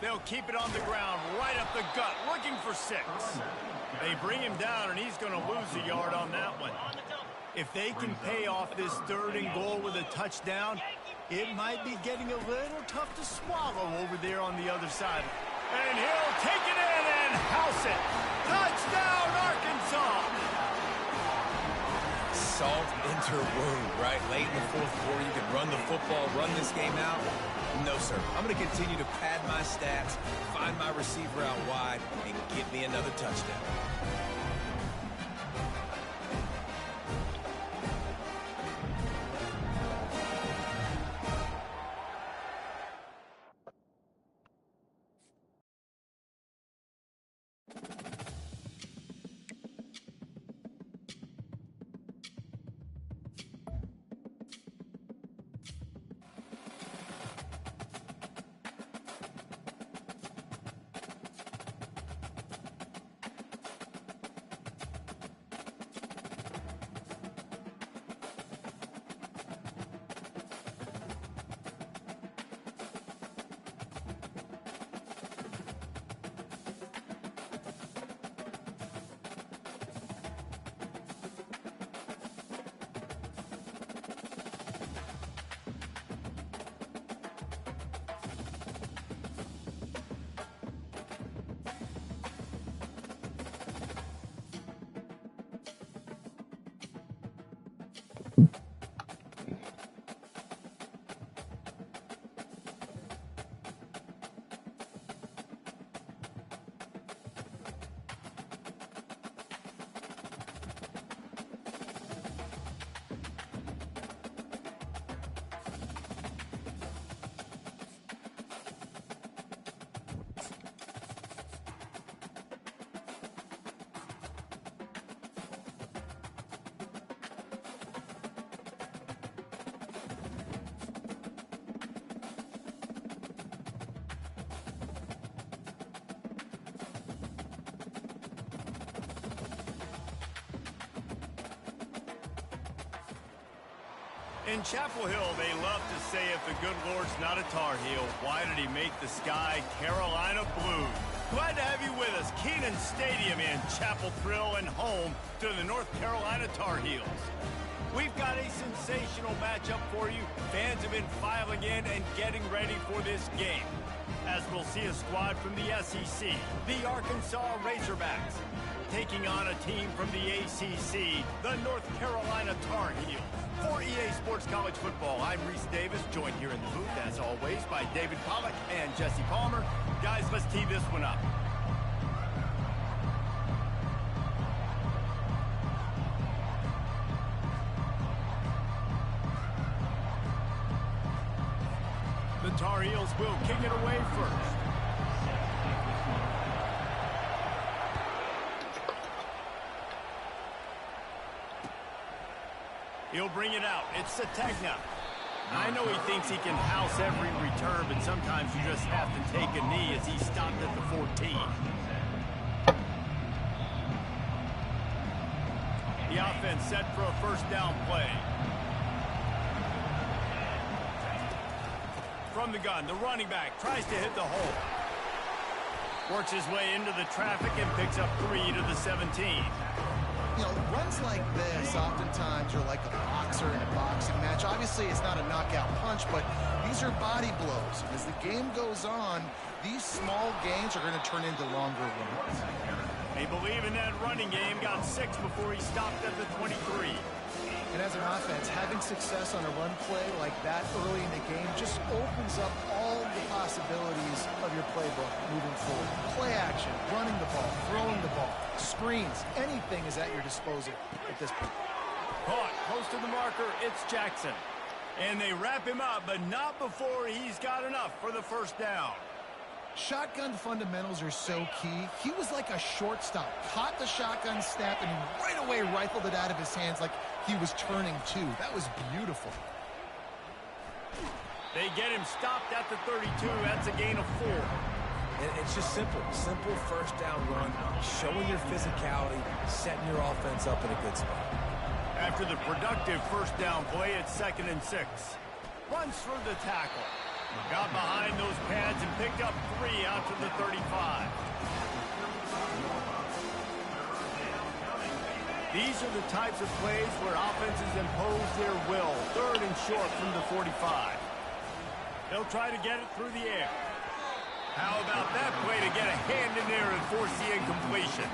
They'll keep it on the ground right up the gut, looking for 6. They bring him down, and he's going to lose a yard on that one. If they can pay off this 3rd and goal with a touchdown, it might be getting a little tough to swallow over there on the other side. And he'll take it in and house it. Touchdown, Arkansas! Salt into wound, right? Late in the 4th quarter, you can run the football, run this game out. No, sir. I'm going to continue to pad my stats, find my receiver out wide, and give me another touchdown. In Chapel Hill, they love to say if the good Lord's not a Tar Heel, why did he make the sky Carolina blue? Glad to have you with us. Kenan Stadium in Chapel Thrill and home to the North Carolina Tar Heels. We've got a sensational matchup for you. Fans have been filing in and getting ready for this game, as we'll see a squad from the SEC, the Arkansas Razorbacks, taking on a team from the ACC, the North Carolina Tar Heels. For EA Sports College Football, I'm Reese Davis, joined here in the booth, as always, by David Pollack and Jesse Palmer. Guys, let's tee this one up. The Tar Heels will kick it away first. He'll bring it out. It's Sategna. I know he thinks he can house every return, but sometimes you just have to take a knee as he stopped at the 14. The offense set for a 1st down play. From the gun, the running back tries to hit the hole. Works his way into the traffic and picks up 3 to the 17. You know, runs like this oftentimes are like a boxer in a boxing match. Obviously, it's not a knockout punch, but these are body blows. As the game goes on, these small gains are going to turn into longer runs. They believe in that running game. Got 6 before he stopped at the 23. And as an offense, having success on a run play like that early in the game just opens up all the possibilities of your playbook moving forward. Play action, running the ball, throwing the ball, screens, anything is at your disposal at this point. Caught close to the marker, it's Jackson. And they wrap him up, but not before he's got enough for the first down. Shotgun fundamentals are so key. He was like a shortstop, caught the shotgun snap, and he right away rifled it out of his hands like he was turning two. That was beautiful. They get him stopped at the 32. That's a gain of 4. And it's just simple first down run, showing your physicality, setting your offense up in a good spot. After the productive first down play, it's 2nd and 6. Runs through the tackle. Got behind those pads and picked up 3 out to the 35. These are the types of plays where offenses impose their will. 3rd and short from the 45. They'll try to get it through the air. How about that play to get a hand in there and force the incompletion?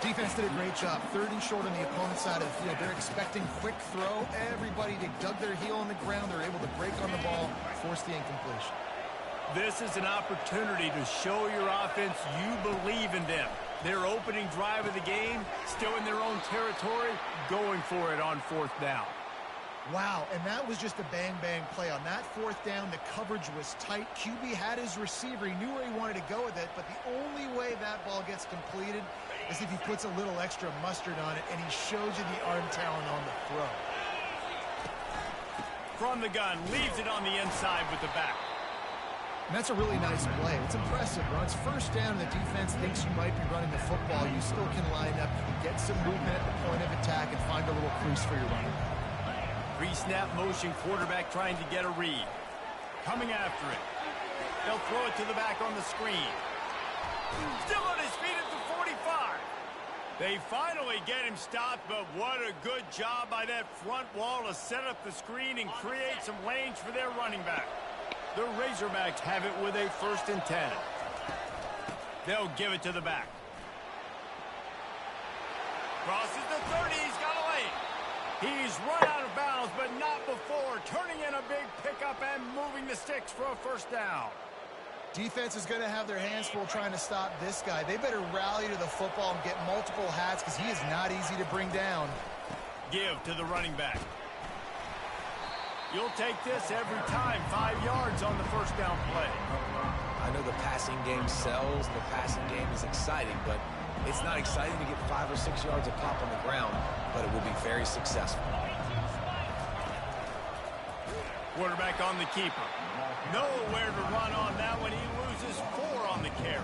Defense did a great job. 3rd and short on the opponent's side of the field. They're expecting quick throw. Everybody, they dug their heel on the ground. They're able to break on the ball, force the incompletion. This is an opportunity to show your offense you believe in them. Their opening drive of the game, still in their own territory, going for it on 4th down. Wow, and that was just a bang-bang play. On that 4th down, the coverage was tight. QB had his receiver. He knew where he wanted to go with it, but the only way that ball gets completed is if he puts a little extra mustard on it, and he shows you the arm talent on the throw. From the gun, leaves it on the inside with the back. And that's a really nice play. It's impressive, Ron. It's first down, and the defense thinks you might be running the football. You still can line up, you can get some movement at the point of attack, and find a little crease for your running back. Pre-snap motion, quarterback trying to get a read. Coming after it. They'll throw it to the back on the screen. Still on his feet at the 45. They finally get him stopped, but what a good job by that front wall to set up the screen and create some lanes for their running back. The Razorbacks have it with a 1st and 10. They'll give it to the back. Crosses the 30, he's got a lane. He's run out of bounds, but not before turning in a big pickup and moving the sticks for a first down. Defense is going to have their hands full trying to stop this guy. They better rally to the football and get multiple hats because he is not easy to bring down. Give to the running back. You'll take this every time. 5 yards on the first down play. I know the passing game sells, the passing game is exciting, but it's not exciting to get 5 or 6 yards of pop on the ground, but it will be very successful. Quarterback on the keeper. Nowhere to run on that one. He loses 4 on the carry.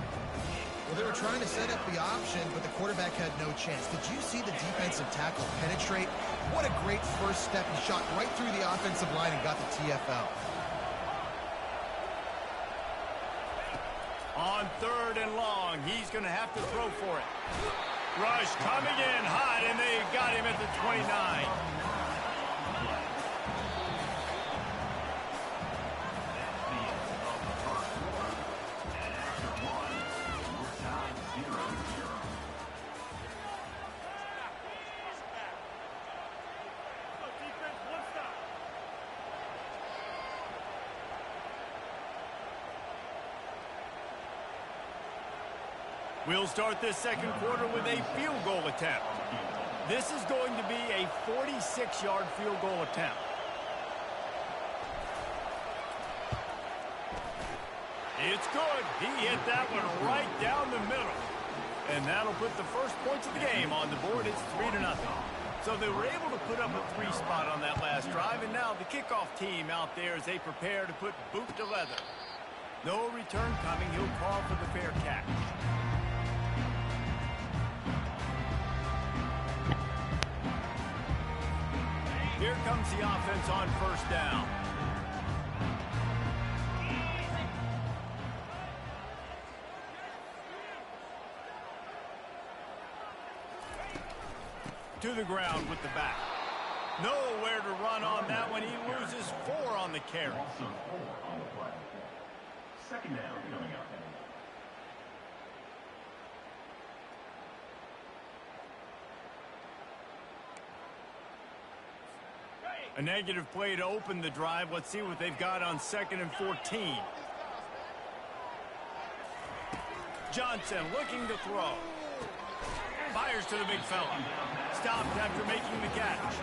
Well, they were trying to set up the option, but the quarterback had no chance. Did you see the defensive tackle penetrate? What a great first step. He shot right through the offensive line and got the TFL. On 3rd and long, he's going to have to throw for it. Rush coming in hot, and they got him at the 29. We'll start this second quarter with a field goal attempt. This is going to be a 46-yard field goal attempt. It's good. He hit that one right down the middle. And that'll put the first points of the game on the board. It's 3-0. So they were able to put up a 3 spot on that last drive, and now the kickoff team out there as they prepare to put boot to leather. No return coming. He'll call for the fair catch. Here comes the offense on first down. To the ground with the back. Nowhere to run on that one. He loses 4 on the carry. Also 4 on the play. Second down coming up. A negative play to open the drive. Let's see what they've got on 2nd and 14. Johnson looking to throw. Fires to the big fella. Stopped after making the catch.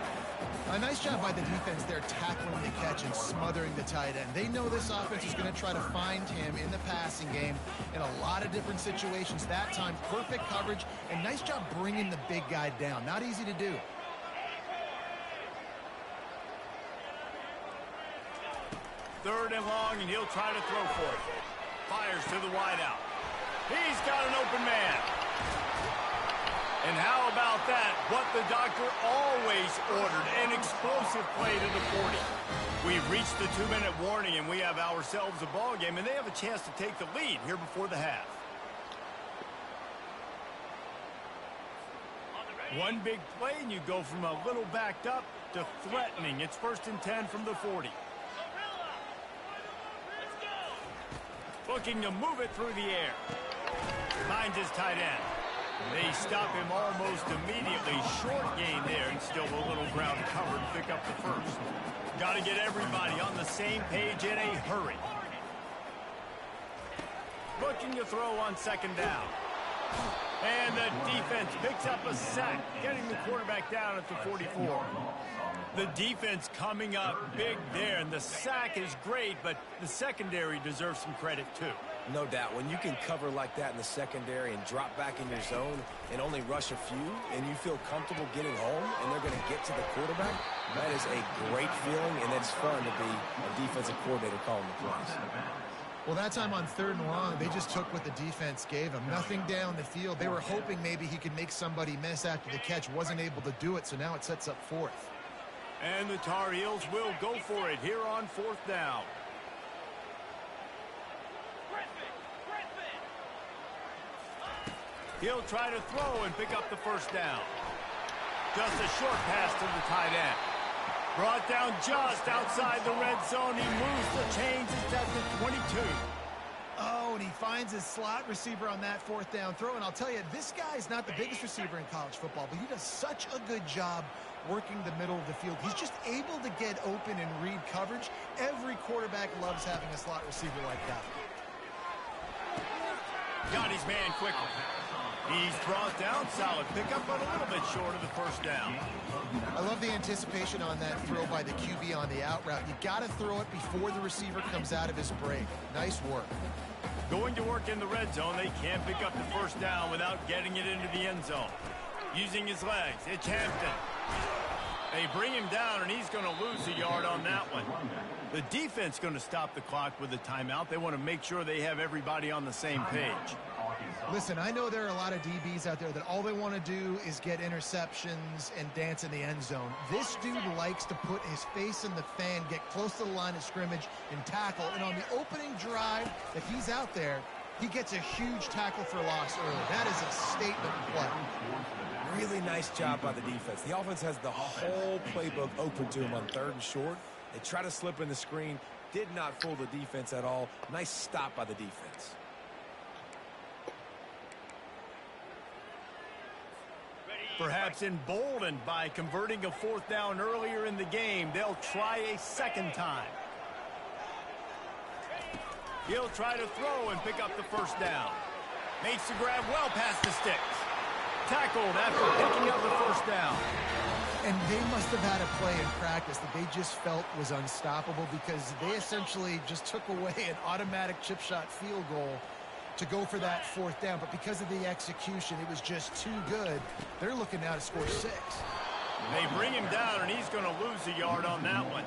A nice job by the defense there tackling the catch and smothering the tight end. They know this offense is going to try to find him in the passing game in a lot of different situations. That time, perfect coverage, and nice job bringing the big guy down. Not easy to do. Third and long, and he'll try to throw for it. Fires to the wideout. He's got an open man. And how about that? What the doctor always ordered, an explosive play to the 40. We've reached the 2-minute warning, and we have ourselves a ball game, and they have a chance to take the lead here before the half. One big play, and you go from a little backed up to threatening. It's 1st and 10 from the 40. Looking to move it through the air. Finds his tight end. They stop him almost immediately. Short gain there, and still a little ground covered to pick up the first. Got to get everybody on the same page in a hurry. Looking to throw on 2nd down. And the defense picks up a sack, getting the quarterback down at the 44. The defense coming up big there, and the sack is great, but the secondary deserves some credit too. No doubt. When you can cover like that in the secondary and drop back in your zone and only rush a few, and you feel comfortable getting home and they're going to get to the quarterback, that is a great feeling, and it's fun to be a defensive coordinator calling the plays. Well, that time on 3rd and long, they just took what the defense gave them. Nothing down the field. They were hoping maybe he could make somebody miss after the catch. Wasn't able to do it, so now it sets up 4th. And the Tar Heels will go for it here on 4th down. He'll try to throw and pick up the 1st down. Just a short pass to the tight end. Brought down just outside the red zone. He moves the chains. It's at the 22. Oh, and he finds his slot receiver on that 4th down throw. And I'll tell you, this guy's not the biggest receiver in college football, but he does such a good job working the middle of the field. He's just able to get open and read coverage. Every quarterback loves having a slot receiver like that. Got his man quickly. He's brought down, solid pickup, but a little bit short of the 1st down. I love the anticipation on that throw by the QB on the out route. You got to throw it before the receiver comes out of his break. Nice work. Going to work in the red zone. They can't pick up the 1st down without getting it into the end zone. Using his legs, it's Hampton. They bring him down, and he's going to lose a yard on that one. The defense going to stop the clock with a timeout. They want to make sure they have everybody on the same page. Listen, I know there are a lot of DBs out there that all they want to do is get interceptions and dance in the end zone. This dude likes to put his face in the fan, get close to the line of scrimmage, and tackle. And on the opening drive that he's out there, he gets a huge tackle for loss early. That is a statement play. Really nice job by the defense. The offense has the whole playbook open to him on 3rd and short. They try to slip in the screen. Did not fool the defense at all. Nice stop by the defense. Perhaps emboldened by converting a 4th down earlier in the game, they'll try a 2nd time. He'll try to throw and pick up the 1st down. Makes the grab well past the sticks. Tackled after picking up the 1st down. And they must have had a play in practice that they just felt was unstoppable, because they essentially just took away an automatic chip shot field goal to go for that 4th down. But because of the execution, it was just too good. They're looking now to score 6. They bring him down, and he's going to lose a yard on that one.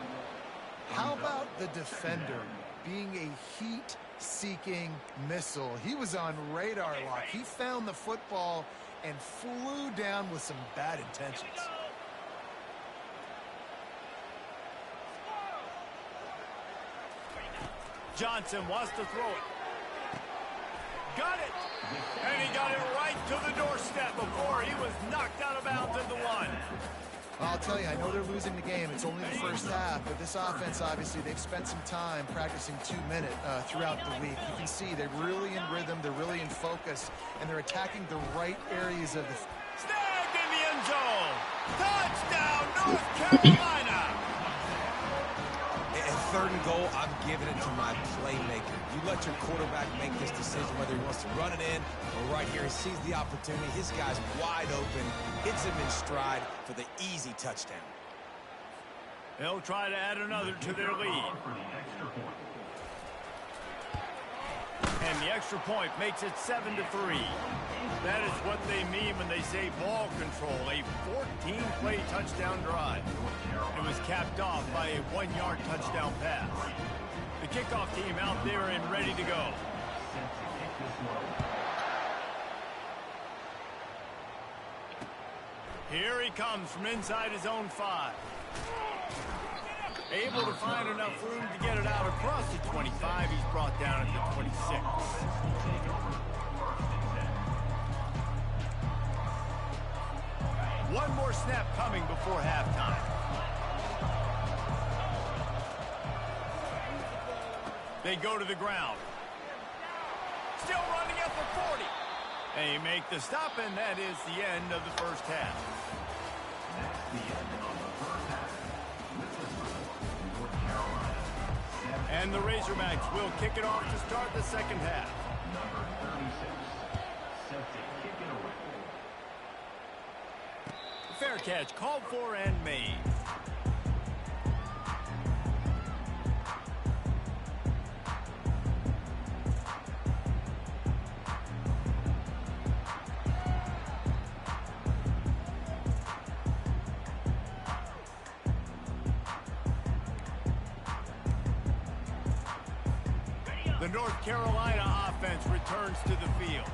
How about the defender being a heat-seeking missile? He was on radar lock. He found the football and flew down with some bad intentions. Johnson wants to throw it. Got it. And he got it right to the doorstep before he was knocked out of bounds at the 1. I'll tell you, I know they're losing the game. It's only the 1st half, but this offense, obviously, they've spent some time practicing 2-minute throughout the week. You can see they're really in rhythm, they're really in focus, and they're attacking the right areas of the... Snagged in the end zone. Touchdown, North Carolina. And 3rd and goal, I'm giving it to my playmaker. You let your quarterback make this decision whether he wants to run it in or right here. He sees the opportunity. His guy's wide open, hits him in stride for the easy touchdown. They'll try to add another to their lead. And the extra point makes it 7-3. That is what they mean when they say ball control, a 14-play touchdown drive. It was capped off by a 1-yard touchdown pass. The kickoff team out there and ready to go. Here he comes from inside his own 5. Able to find enough room to get it out across the 25. He's brought down at the 26. One more snap coming before halftime. They go to the ground. Still running at the 40. They make the stop, and that is the end of the first half. That's the end of the first half. North Carolina. And the Razorbacks will kick it off to start the second half. Number 36. Set to kick it away. Fair catch called for and made. The North Carolina offense returns to the field.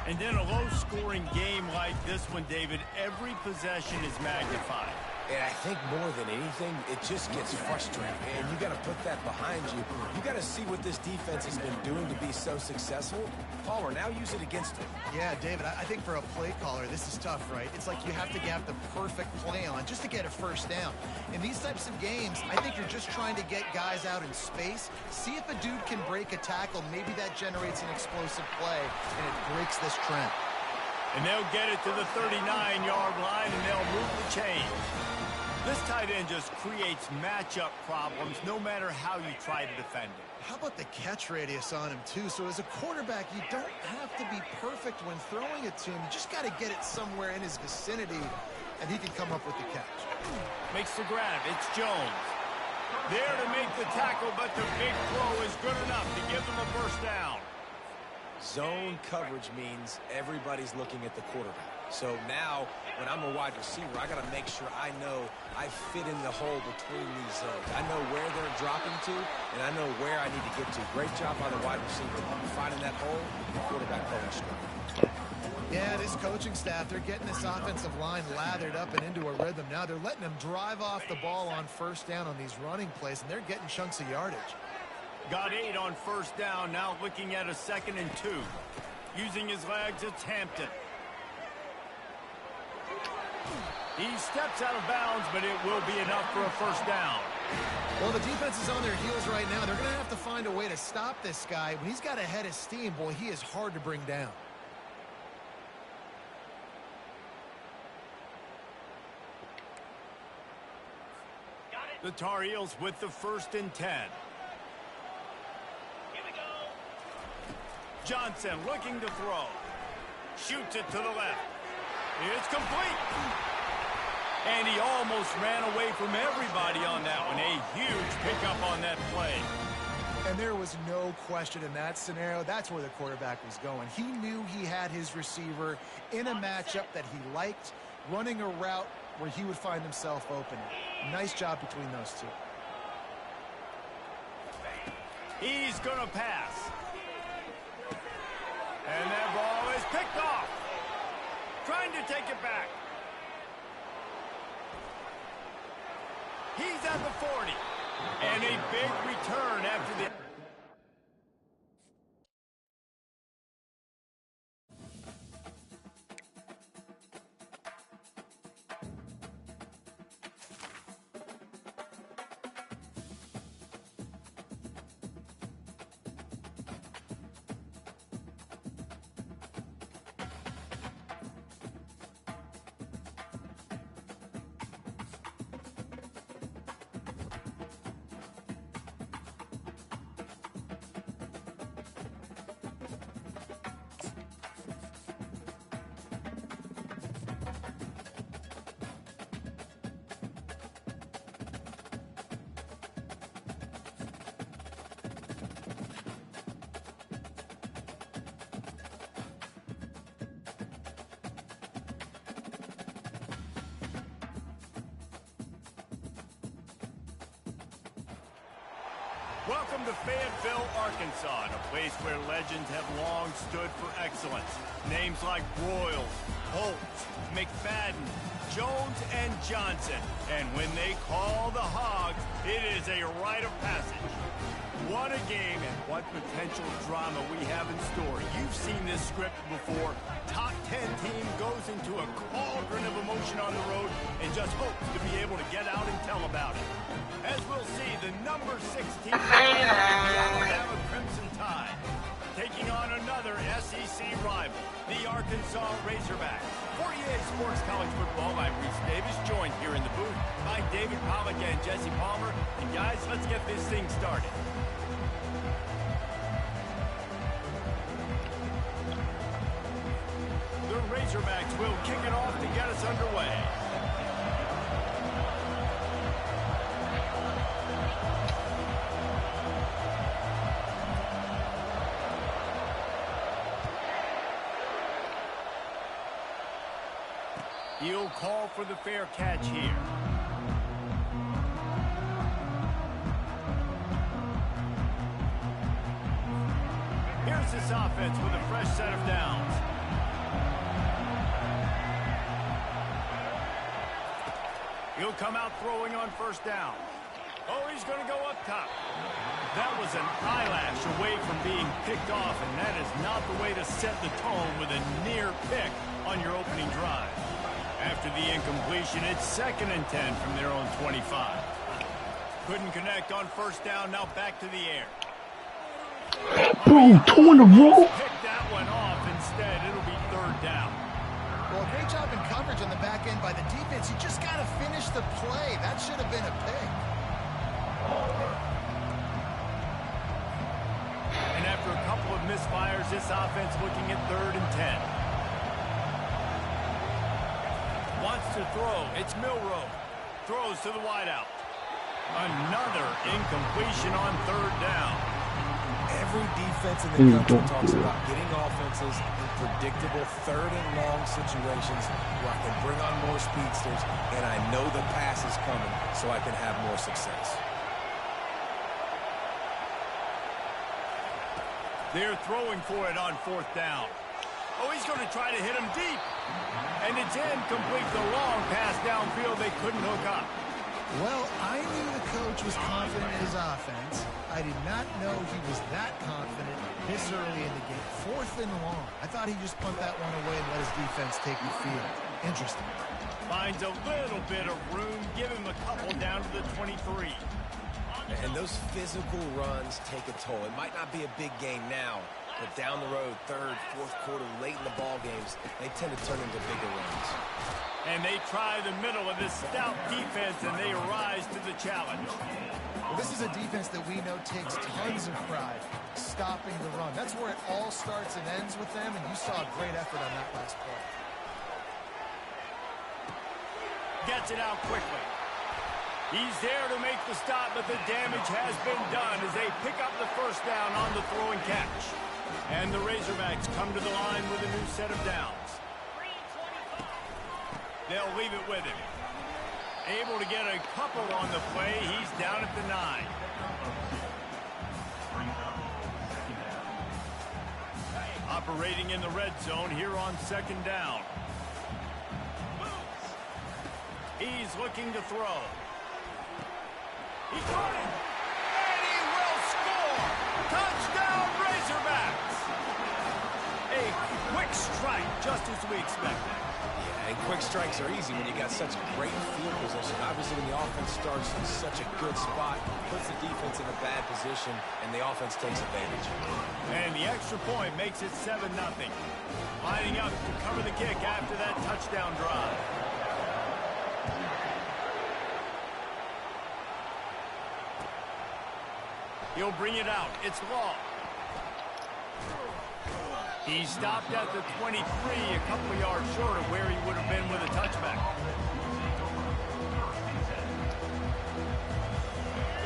And in a low-scoring game like this one, David, every possession is magnified. And I think more than anything, it just gets frustrating. And you got to put that behind you. You got to see what this defense has been doing to be so successful. Caller, now use it against him. Yeah, David, I think for a play caller, this is tough, right? It's like you have to get the perfect play on just to get a first down. In these types of games, I think you're just trying to get guys out in space, see if a dude can break a tackle. Maybe that generates an explosive play, and it breaks this trend. And they'll get it to the 39-yard line, and they'll move the chains. This tight end just creates matchup problems no matter how you try to defend it. How about the catch radius on him, too? So as a quarterback, you don't have to be perfect when throwing it to him. You just got to get it somewhere in his vicinity, and he can come up with the catch. Makes the grab. It's Jones. There to make the tackle, but the big throw is good enough to give them a first down. Zone coverage means everybody's looking at the quarterback. So now, when I'm a wide receiver, I got to make sure I know I fit in the hole between these zones. I know where they're dropping to, and I know where I need to get to. Great job by the wide receiver finding that hole, the quarterback pulling straight. Yeah, this coaching staff, they're getting this offensive line lathered up and into a rhythm. Now they're letting them drive off the ball on first down on these running plays, and they're getting chunks of yardage. Got 8 on first down, now looking at a 2nd and 2. Using his legs, it's Hampton. He steps out of bounds, but it will be enough for a first down. Well, the defense is on their heels right now. They're going to have to find a way to stop this guy. When he's got a head of steam, boy, he is hard to bring down. The Tar Heels with the 1st and 10. Johnson looking to throw. Shoots it to the left. It's complete. And he almost ran away from everybody on that one. A huge pickup on that play. And there was no question in that scenario. That's where the quarterback was going. He knew he had his receiver in a matchup that he liked, running a route where he would find himself open. Nice job between those two. He's going to pass. And that ball is picked off. Trying to take it back. He's at the 40. And a big return after the... Welcome to Fayetteville, Arkansas, a place where legends have long stood for excellence. Names like Broyles, Holtz, McFadden, Jones, and Johnson. And when they call the Hogs, it is a rite of passage. What a game and what potential drama we have in store. You've seen this script before. Top 10 team goes into a cauldron of emotion on the road and just hopes to be able to get out and tell about it. As we'll see, the number 16 Alabama Crimson Tide taking on another SEC rival, the Arkansas Razorbacks. For EA Sports College Football, I'm Reese Davis, joined here in the booth by David Pollack and Jesse Palmer. And guys, let's get this thing started. The Razorbacks will kick it off to get us underway. He'll call for the fair catch here. Here's this offense with a fresh set of downs. He'll come out throwing on first down. Oh, he's going to go up top. That was an eyelash away from being picked off, and that is not the way to set the tone with a near pick on your opening drive. After the incompletion, it's 2nd and 10 from their own 25. Couldn't connect on first down, now back to the air. Bro, 2 in a row? Pick that one off instead. It'll be 3rd down. Well, great job in coverage on the back end by the defense. You just got to finish the play. That should have been a pick. And after a couple of misfires, this offense looking at 3rd and 10. Wants to throw. It's Milroe. Throws to the wideout. Another incompletion on 3rd down. Every defense in the country talks about getting offenses in predictable 3rd and long situations where I can bring on more speedsters and I know the pass is coming so I can have more success. They're throwing for it on 4th down. Oh, he's going to try to hit him deep. And it's incomplete. The long pass downfield, they couldn't hook up. Well, I knew the coach was confident in his offense. I did not know he was that confident this early in the game. 4th and long. I thought he'd just punt that one away and let his defense take the field. Interesting. Finds a little bit of room. Give him a couple down to the 23. And those physical runs take a toll. It might not be a big game now, but down the road, 3rd, 4th quarter, late in the ball games, they tend to turn into bigger runs. And they try the middle of this stout defense, and they rise to the challenge. Well, this is a defense that we know takes tons of pride stopping the run. That's where it all starts and ends with them, and you saw a great effort on that last play. Gets it out quickly. He's there to make the stop, but the damage has been done as they pick up the first down on the throwing catch. And the Razorbacks come to the line with a new set of downs. They'll leave it with him. Able to get a couple on the play. He's down at the 9. Operating in the red zone here on 2nd down. He's looking to throw. He caught it, and he will score! Touchdown, Razorbacks! A quick strike, just as we expected. Yeah, and quick strikes are easy when you got such great field position. Obviously, when the offense starts in such a good spot, puts the defense in a bad position, and the offense takes advantage. And the extra point makes it 7-0. Lining up to cover the kick after that touchdown drive. He'll bring it out. It's Law. He stopped at the 23, a couple of yards short of where he would have been with a touchback.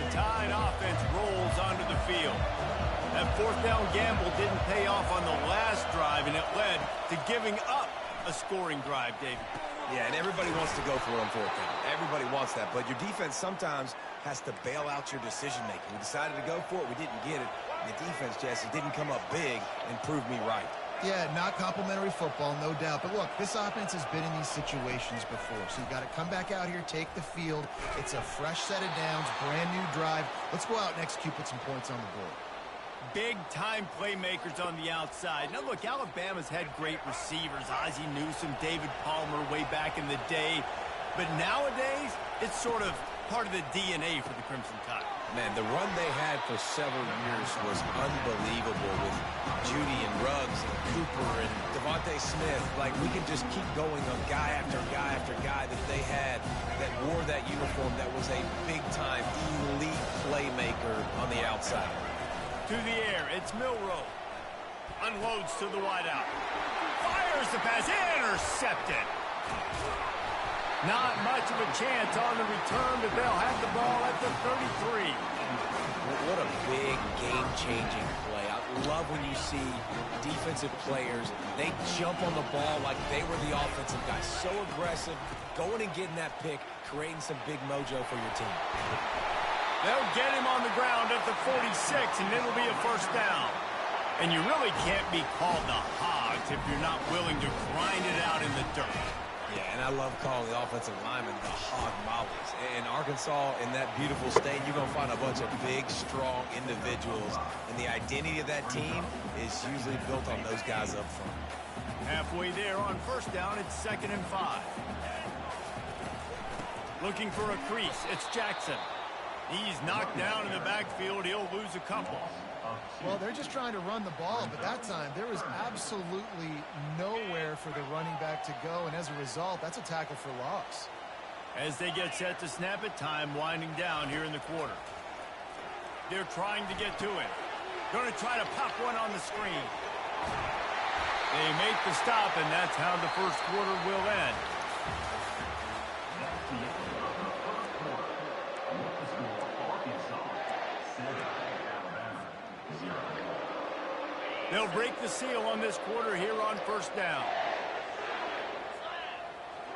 The Tide offense rolls onto the field. That 4th down gamble didn't pay off on the last drive, and it led to giving up a scoring drive, David. Yeah, and everybody wants to go for it on 4th down. Everybody wants that, but your defense sometimes has to bail out your decision-making. We decided to go for it. We didn't get it. And the defense, Jesse, didn't come up big and prove me right. Yeah, not complimentary football, no doubt. But look, this offense has been in these situations before. So you got to come back out here, take the field. It's a fresh set of downs, brand new drive. Let's go out and execute, put some points on the board. Big-time playmakers on the outside. Now, look, Alabama's had great receivers. Ozzie Newsome, David Palmer way back in the day. But nowadays, it's sort of part of the DNA for the Crimson Tide. Man, the run they had for several years was unbelievable with Judy and Ruggs and Cooper and Devontae Smith. Like, we can just keep going on guy after guy after guy that they had that wore that uniform that was a big-time elite playmaker on the outside. To the air, it's Milroe. Unloads to the wideout. Fires the pass, intercepted. Not much of a chance on the return, but they'll have the ball at the 33. What a big game-changing play. I love when you see defensive players, they jump on the ball like they were the offensive guys. So aggressive, going and getting that pick, creating some big mojo for your team. They'll get him on the ground at the 46, and it'll be a first down. And you really can't be called the Hogs if you're not willing to grind it out in the dirt. Yeah, and I love calling the offensive linemen the hog mollies. In Arkansas, in that beautiful state, you're going to find a bunch of big, strong individuals. And the identity of that team is usually built on those guys up front. Halfway there on first down, it's 2nd and 5. Looking for a crease, it's Jackson. He's knocked down in the backfield. He'll lose a couple. Well, they're just trying to run the ball, but that time there was absolutely nowhere for the running back to go, and as a result, that's a tackle for loss. As they get set to snap it, time winding down here in the quarter. They're trying to get to it. Going to try to pop one on the screen. They make the stop, and that's how the first quarter will end. They'll break the seal on this quarter here on first down.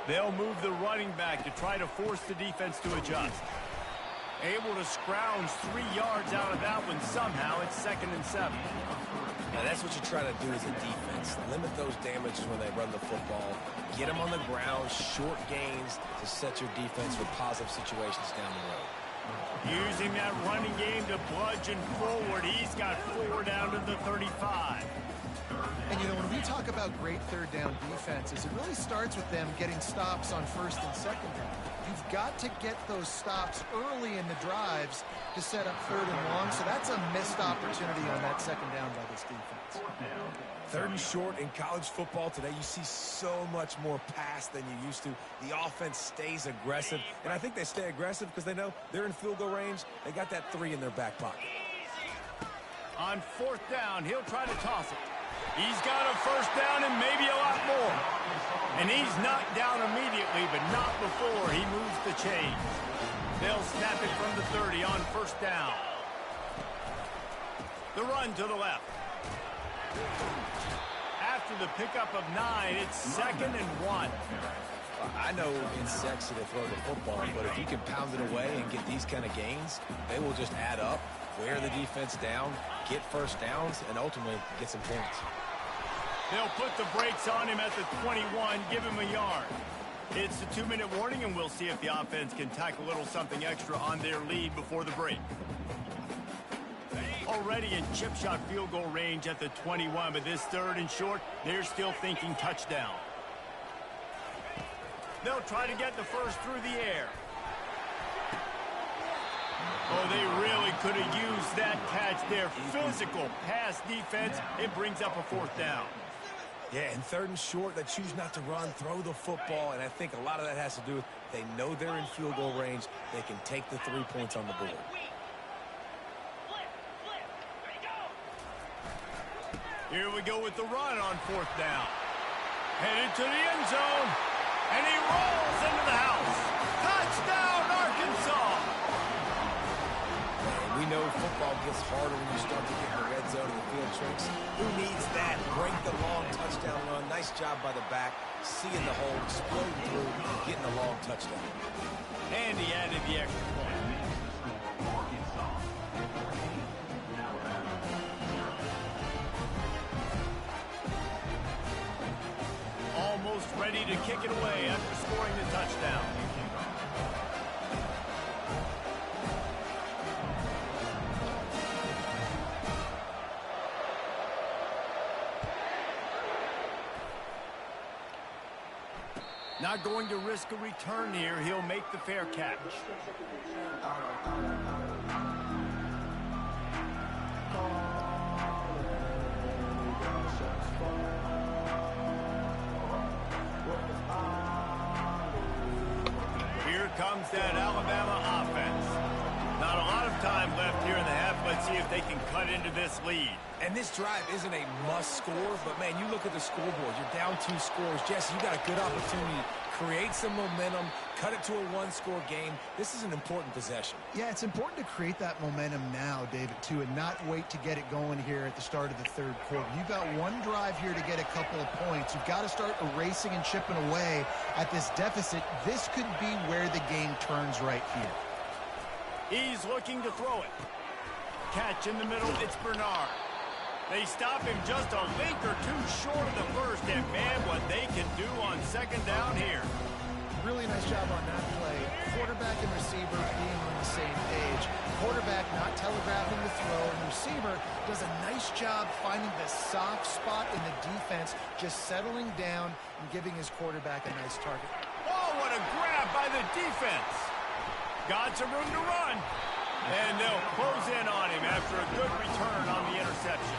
They'll move the running back to try to force the defense to adjust. Able to scrounge 3 yards out of that one somehow. It's 2nd and 7. Now that's what you try to do as a defense. Limit those damages when they run the football. Get them on the ground, short gains to set your defense for positive situations down the road. Using that running game to bludgeon forward. He's got 4 down to the 35. And, you know, when we talk about great third down defenses, it really starts with them getting stops on first and second down. You've got to get those stops early in the drives to set up 3rd and long, so that's a missed opportunity on that 2nd down by this defense. 3rd and short in college football today, you see so much more pass than you used to. The offense stays aggressive, and I think they stay aggressive because they know they're in field goal range. They got that 3 in their back pocket. On 4th down, he'll try to toss it. He's got a first down and maybe a lot more. And he's knocked down immediately, but not before he moves the chains. They'll snap it from the 30 on first down. The run to the left. After the pickup of 9, it's 2nd and 1. I know it's sexy to throw the football, but if you can pound it away and get these kind of gains, they will just add up, wear the defense down, get first downs, and ultimately get some points. They'll put the brakes on him at the 21, give him a yard. It's a 2-minute warning, and we'll see if the offense can tack a little something extra on their lead before the break. Already in chip shot field goal range at the 21, but this 3rd and short, they're still thinking touchdown. They'll try to get the first through the air. Oh, they really could have used that catch there. Physical pass defense. It brings up a 4th down. Yeah, and 3rd and short, they choose not to run, throw the football, and I think a lot of that has to do with they know they're in field goal range. They can take the 3 points on the board. Here we go with the run on 4th down. Headed to the end zone, and he rolls into the house. Touchdown, Arkansas! We know football gets harder when you start to get in the red zone and the field tricks. Who needs that? Break the long touchdown run. Nice job by the back. Seeing the hole, exploding through, getting a long touchdown. And he added the extra point. to kick it away after scoring the touchdown. Not going to risk a return here. He'll make the fair catch. Here comes that Alabama offense. Not a lot of time left here in the half. Let's see if they can cut into this lead. And this drive isn't a must score, but man, you look at the scoreboard, you're down 2 scores. Jesse, you got a good opportunity. Create some momentum, cut it to a 1-score game. This is an important possession. Yeah, it's important to create that momentum now, David, too, and not wait to get it going here at the start of the third quarter. You've got one drive here to get a couple of points. You've got to start erasing and chipping away at this deficit. This could be where the game turns right here. He's looking to throw it. Catch in the middle, it's Bernard. They stop him just a link or two short of the first, and man, what they can do on second down here. Really nice job on that play. Quarterback and receiver being on the same page. Quarterback not telegraphing the throw, and the receiver does a nice job finding the soft spot in the defense, just settling down and giving his quarterback a nice target. Oh, what a grab by the defense. Got some room to run. And they'll close in on him after a good return on the interception.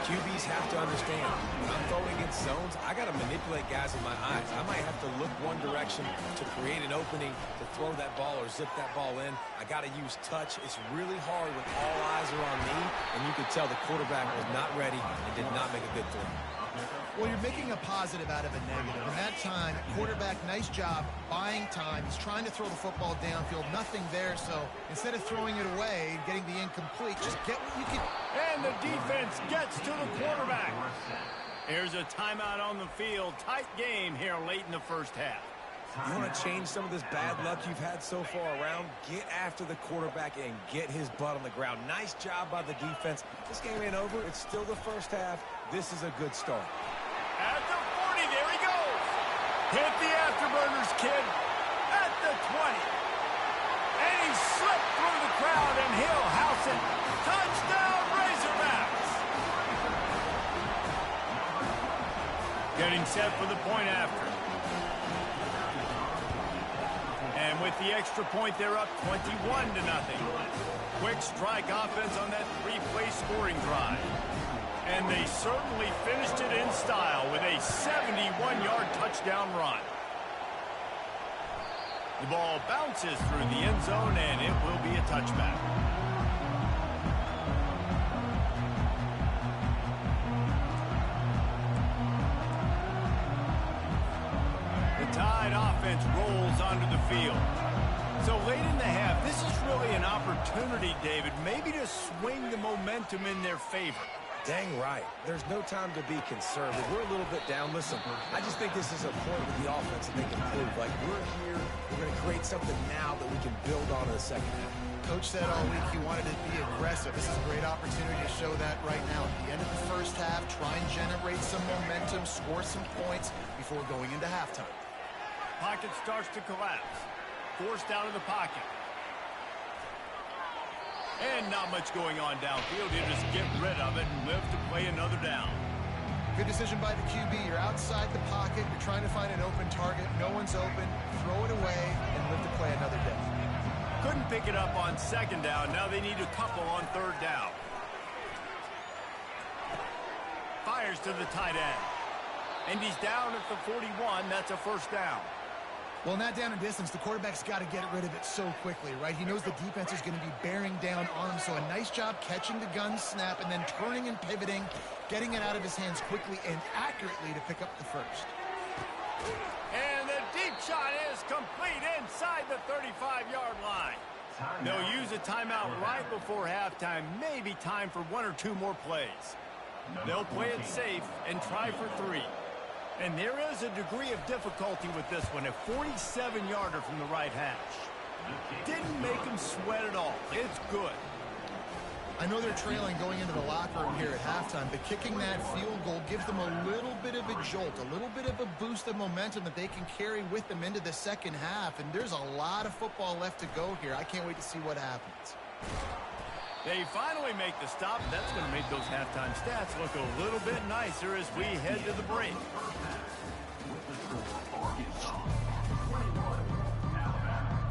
QBs have to understand, when I'm throwing against zones, I got to manipulate guys with my eyes. I might have to look one direction to create an opening to throw that ball or zip that ball in. I got to use touch. It's really hard when all eyes are on me, and you could tell the quarterback was not ready and did not make a good throw. Well, you're making a positive out of a negative. And that time, quarterback, nice job, buying time. He's trying to throw the football downfield. Nothing there, so instead of throwing it away, getting the incomplete, just get what you can. And the defense gets to the quarterback. Here's a timeout on the field. Tight game here late in the first half. You want to change some of this bad luck you've had so far around? Get after the quarterback and get his butt on the ground. Nice job by the defense. This game ain't over. It's still the first half. This is a good start. At the 40, there he goes. Hit the afterburners, kid. At the 20. And he slipped through the crowd, and he'll house it. Touchdown, Razorbacks. Getting set for the point after. And with the extra point, they're up 21-0. Quick strike offense on that 3-play scoring drive. And they certainly finished it in style with a 71-yard touchdown run. The ball bounces through the end zone, and it will be a touchback. The Tide offense rolls onto the field. So late in the half, this is really an opportunity, David, maybe to swing the momentum in their favor. Dang right. There's no time to be conservative. We're a little bit down. Listen, I just think this is a point with the offense that they can prove. Like, we're here, we're going to create something now that we can build on in the second half. Coach said all week he wanted to be aggressive. This is a great opportunity to show that right now. At the end of the first half, try and generate some momentum, score some points before going into halftime. Pocket starts to collapse. Forced out of the pocket. And not much going on downfield. You just get rid of it and live to play another down. Good decision by the QB. You're outside the pocket. You're trying to find an open target. No one's open. Throw it away and live to play another day. Couldn't pick it up on second down. Now they need a couple on third down. Fires to the tight end. And he's down at the 41. That's a first down. Well, in that down and distance, the quarterback's got to get rid of it so quickly, right? He knows the defense is going to be bearing down on him, so a nice job catching the gun snap and then turning and pivoting, getting it out of his hands quickly and accurately to pick up the first. And the deep shot is complete inside the 35-yard line. They'll use a timeout right before halftime, maybe time for 1 or 2 more plays. They'll play it safe and try for 3. And there is a degree of difficulty with this one, a 47-yarder from the right hash. Didn't make him sweat at all. It's good. I know they're trailing going into the locker room here at halftime, but kicking that field goal gives them a little bit of a jolt, a little bit of a boost of momentum that they can carry with them into the second half. And there's a lot of football left to go here. I can't wait to see what happens. They finally make the stop. That's going to make those halftime stats look a little bit nicer as we head to the break.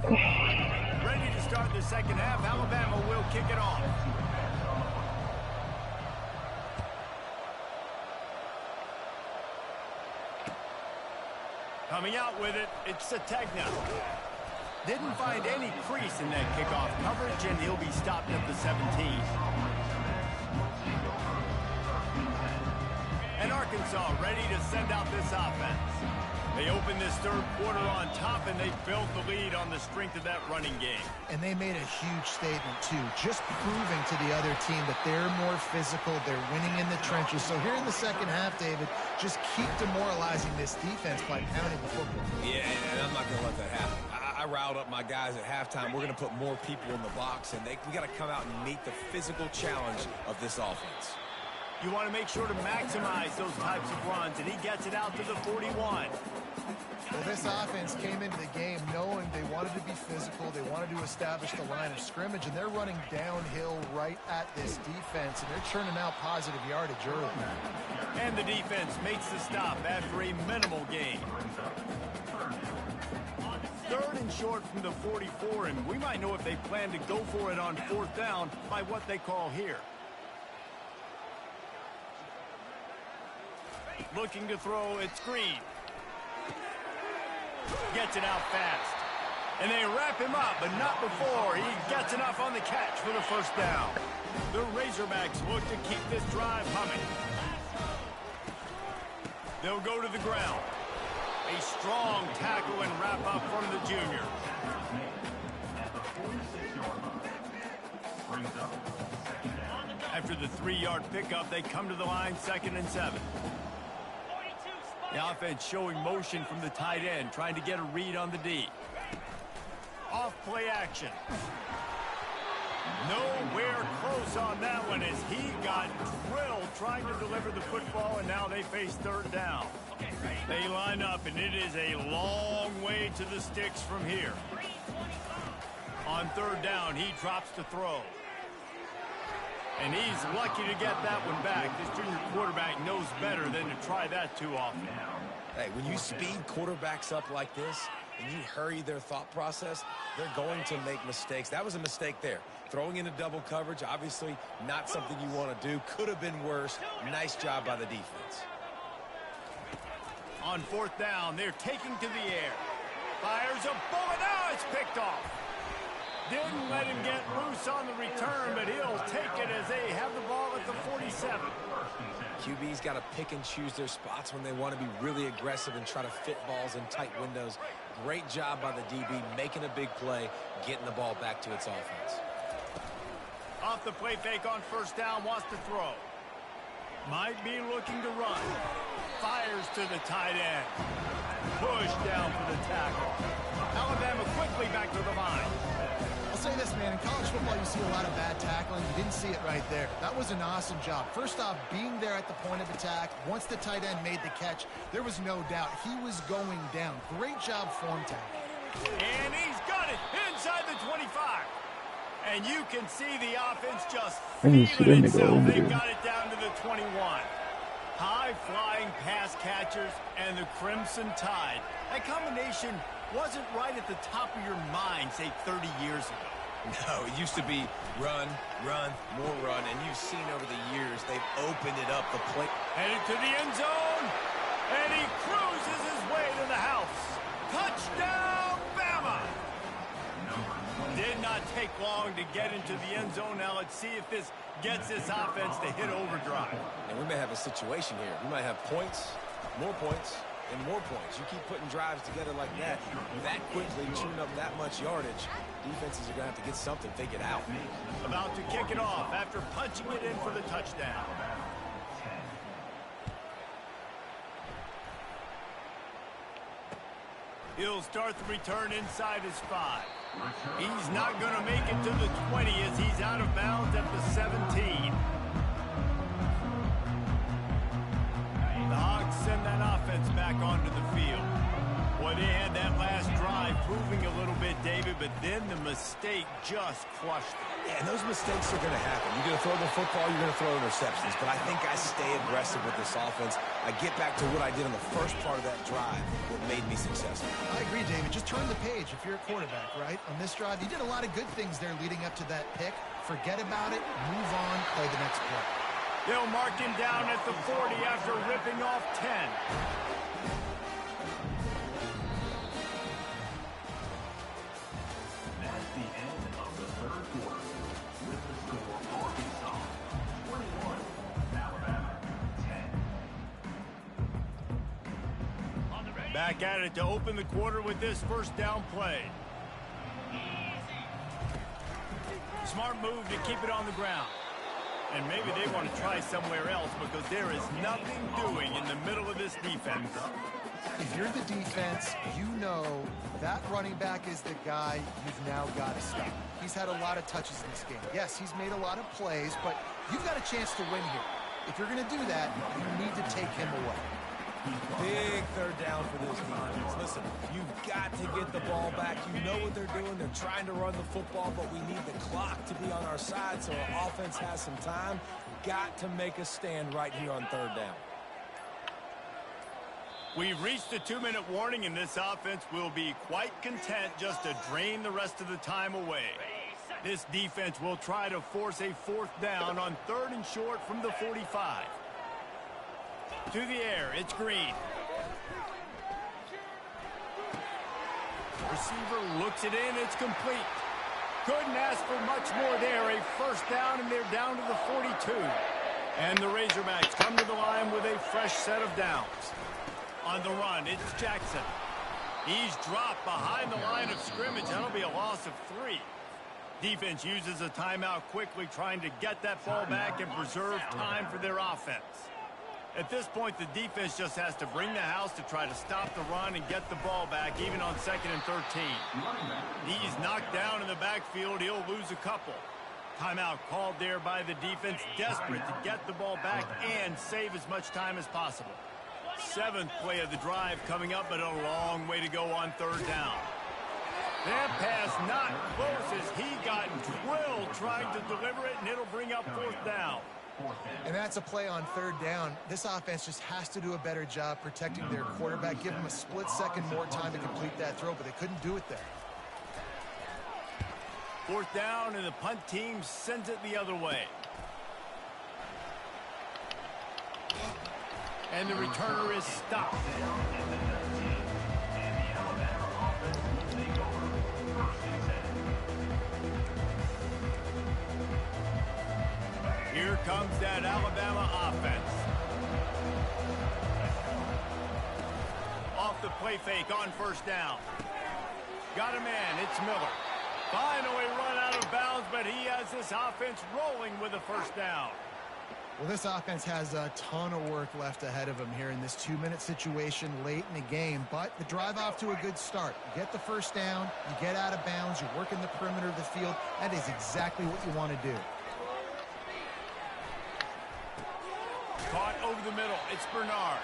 Ready to start the second half. Alabama will kick it off. Coming out with it, it's Sategna. Didn't find any crease in that kickoff coverage, and he'll be stopped at the 17. And Arkansas ready to send out this offense. They open this third quarter on top, and they built the lead on the strength of that running game. And they made a huge statement, too, just proving to the other team that they're more physical, they're winning in the trenches. So here in the second half, David, just keep demoralizing this defense by pounding the football. Yeah, and I'm not going to let that happen. I riled up my guys at halftime. We're going to put more people in the box, and we got to come out and meet the physical challenge of this offense. You want to make sure to maximize those types of runs, and he gets it out to the 41. Well, this offense came into the game knowing they wanted to be physical, they wanted to establish the line of scrimmage, and they're running downhill right at this defense, and they're churning out positive yardage early. And the defense makes the stop after a minimal gain. Third and short from the 44, and we might know if they plan to go for it on fourth down by what they call here. Looking to throw, it's Green. Gets it out fast. And they wrap him up, but not before he gets enough on the catch for the first down. The Razorbacks look to keep this drive humming. They'll go to the ground. A strong tackle and wrap up from the junior. After the 3-yard pickup, they come to the line, 2nd and 7. The offense showing motion from the tight end, trying to get a read on the D. Off play action. Nowhere close on that one as he got drilled trying to deliver the football, and now they face 3rd down. They line up, and it is a long way to the sticks from here. On 3rd down, he drops to throw. And he's lucky to get that one back. This junior quarterback knows better than to try that too often. Hey, when you speed quarterbacks up like this and you hurry their thought process, they're going to make mistakes. That was a mistake there. Throwing into double coverage, obviously not something you want to do. Could have been worse. Nice job by the defense. On 4th down, they're taking to the air. Fires a bullet. Now it's picked off. Didn't let him get loose on the return, but he'll take it as they have the ball at the 47. QB's got to pick and choose their spots when they want to be really aggressive and try to fit balls in tight windows. Great job by the DB making a big play, getting the ball back to its offense. Off the play fake on 1st down, wants to throw. Might be looking to run. Fires to the tight end. Push down for the tackle. Alabama quickly back to the line. I'll say this, man, in college football you see a lot of bad tackling. You didn't see it right there. That was an awesome job. First off, being there at the point of attack. Once the tight end made the catch, there was no doubt he was going down. Great job form tackle. And he's got it inside the 25. And you can see the offense just feeling itself. They got it down to the 21. High-flying pass catchers and the Crimson Tide. That combination wasn't right at the top of your mind, say, 30 years ago. No, it used to be run, run, more run, and you've seen over the years they've opened it up the play. Headed to the end zone, and he cruises his way to the house. Touchdown, Bama! Did not take long to get into the end zone. Now let's see if this gets this offense to hit overdrive. And we may have a situation here. We might have points, more points, and more points. You keep putting drives together like that quickly, chewing up that much yardage, defenses are going to have to get something figured out. About to kick it off after punching it in for the touchdown. He'll start the return inside his 5. He's not going to make it to the 20 as he's out of bounds at the 17. The Hogs send that offense back onto the field. Boy, they had that last drive proving a little bit, David, but then the mistake just crushed them. Yeah, and those mistakes are going to happen. You're going to throw the football, you're going to throw interceptions. But I think I stay aggressive with this offense. I get back to what I did in the first part of that drive, what made me successful. I agree, David. Just turn the page if you're a quarterback, right? On this drive, you did a lot of good things there leading up to that pick. Forget about it, move on, play the next play. They'll mark him down at the 40 after ripping off 10. That's the end of the third quarter. With the score, Arkansas 21, Alabama 10. Back at it to open the quarter with this first down play. Smart move to keep it on the ground. And maybe they want to try somewhere else because there is nothing doing in the middle of this defense. If you're the defense, you know that running back is the guy you've now got to stop. He's had a lot of touches in this game. Yes, he's made a lot of plays, but you've got a chance to win here. If you're going to do that, you need to take him away. Big third down for this defense. Listen, you've got to get the ball back. You know what they're doing. They're trying to run the football, but we need the clock to be on our side so our offense has some time. Got to make a stand right here on third down. We've reached the 2-minute warning, and this offense will be quite content just to drain the rest of the time away. This defense will try to force a fourth down on 3rd and short from the 45. To the air, it's Green. Receiver looks it in, it's complete. Couldn't ask for much more there. A first down, and they're down to the 42. And the Razorbacks come to the line with a fresh set of downs. On the run, it's Jackson. He's dropped behind the line of scrimmage. That'll be a loss of 3. Defense uses a timeout quickly, trying to get that ball back and preserve time for their offense. At this point, the defense just has to bring the house to try to stop the run and get the ball back, even on 2nd and 13. He's knocked down in the backfield. He'll lose a couple. Timeout called there by the defense, desperate to get the ball back and save as much time as possible. 7th play of the drive coming up, but a long way to go on 3rd down. That pass not close as he got drilled trying to deliver it, and it'll bring up 4th down. And that's a play on 3rd down. This offense just has to do a better job protecting their quarterback. Give him a split second more time to complete that throw, but they couldn't do it there. 4th down, and the punt team sends it the other way. And the returner is stopped. Here comes that Alabama offense. Off the play fake on 1st down. Got a man, it's Miller. Finally run out of bounds, but he has this offense rolling with a 1st down. Well, this offense has a ton of work left ahead of them here in this 2-minute situation late in the game, but the drive off to a good start. You get the 1st down, you get out of bounds, you work in the perimeter of the field. That is exactly what you want to do. Caught over the middle, it's Bernard.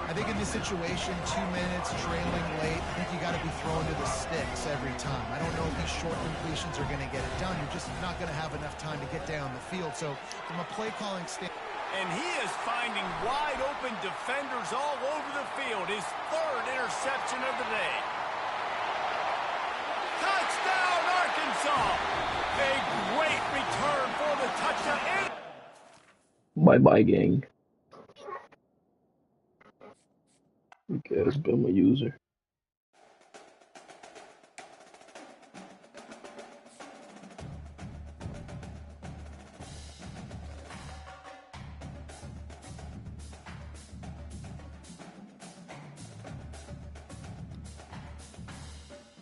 I think in this situation, 2 minutes, trailing late, I think you got to be thrown to the sticks every time. I don't know if these short completions are going to get it done. You're just not going to have enough time to get down the field. So from a play calling standpoint. And he is finding wide open defenders all over the field. His 3rd interception of the day. Touchdown, Arkansas! A great return for the touchdown. Bye-bye, gang. Okay, it's been my user.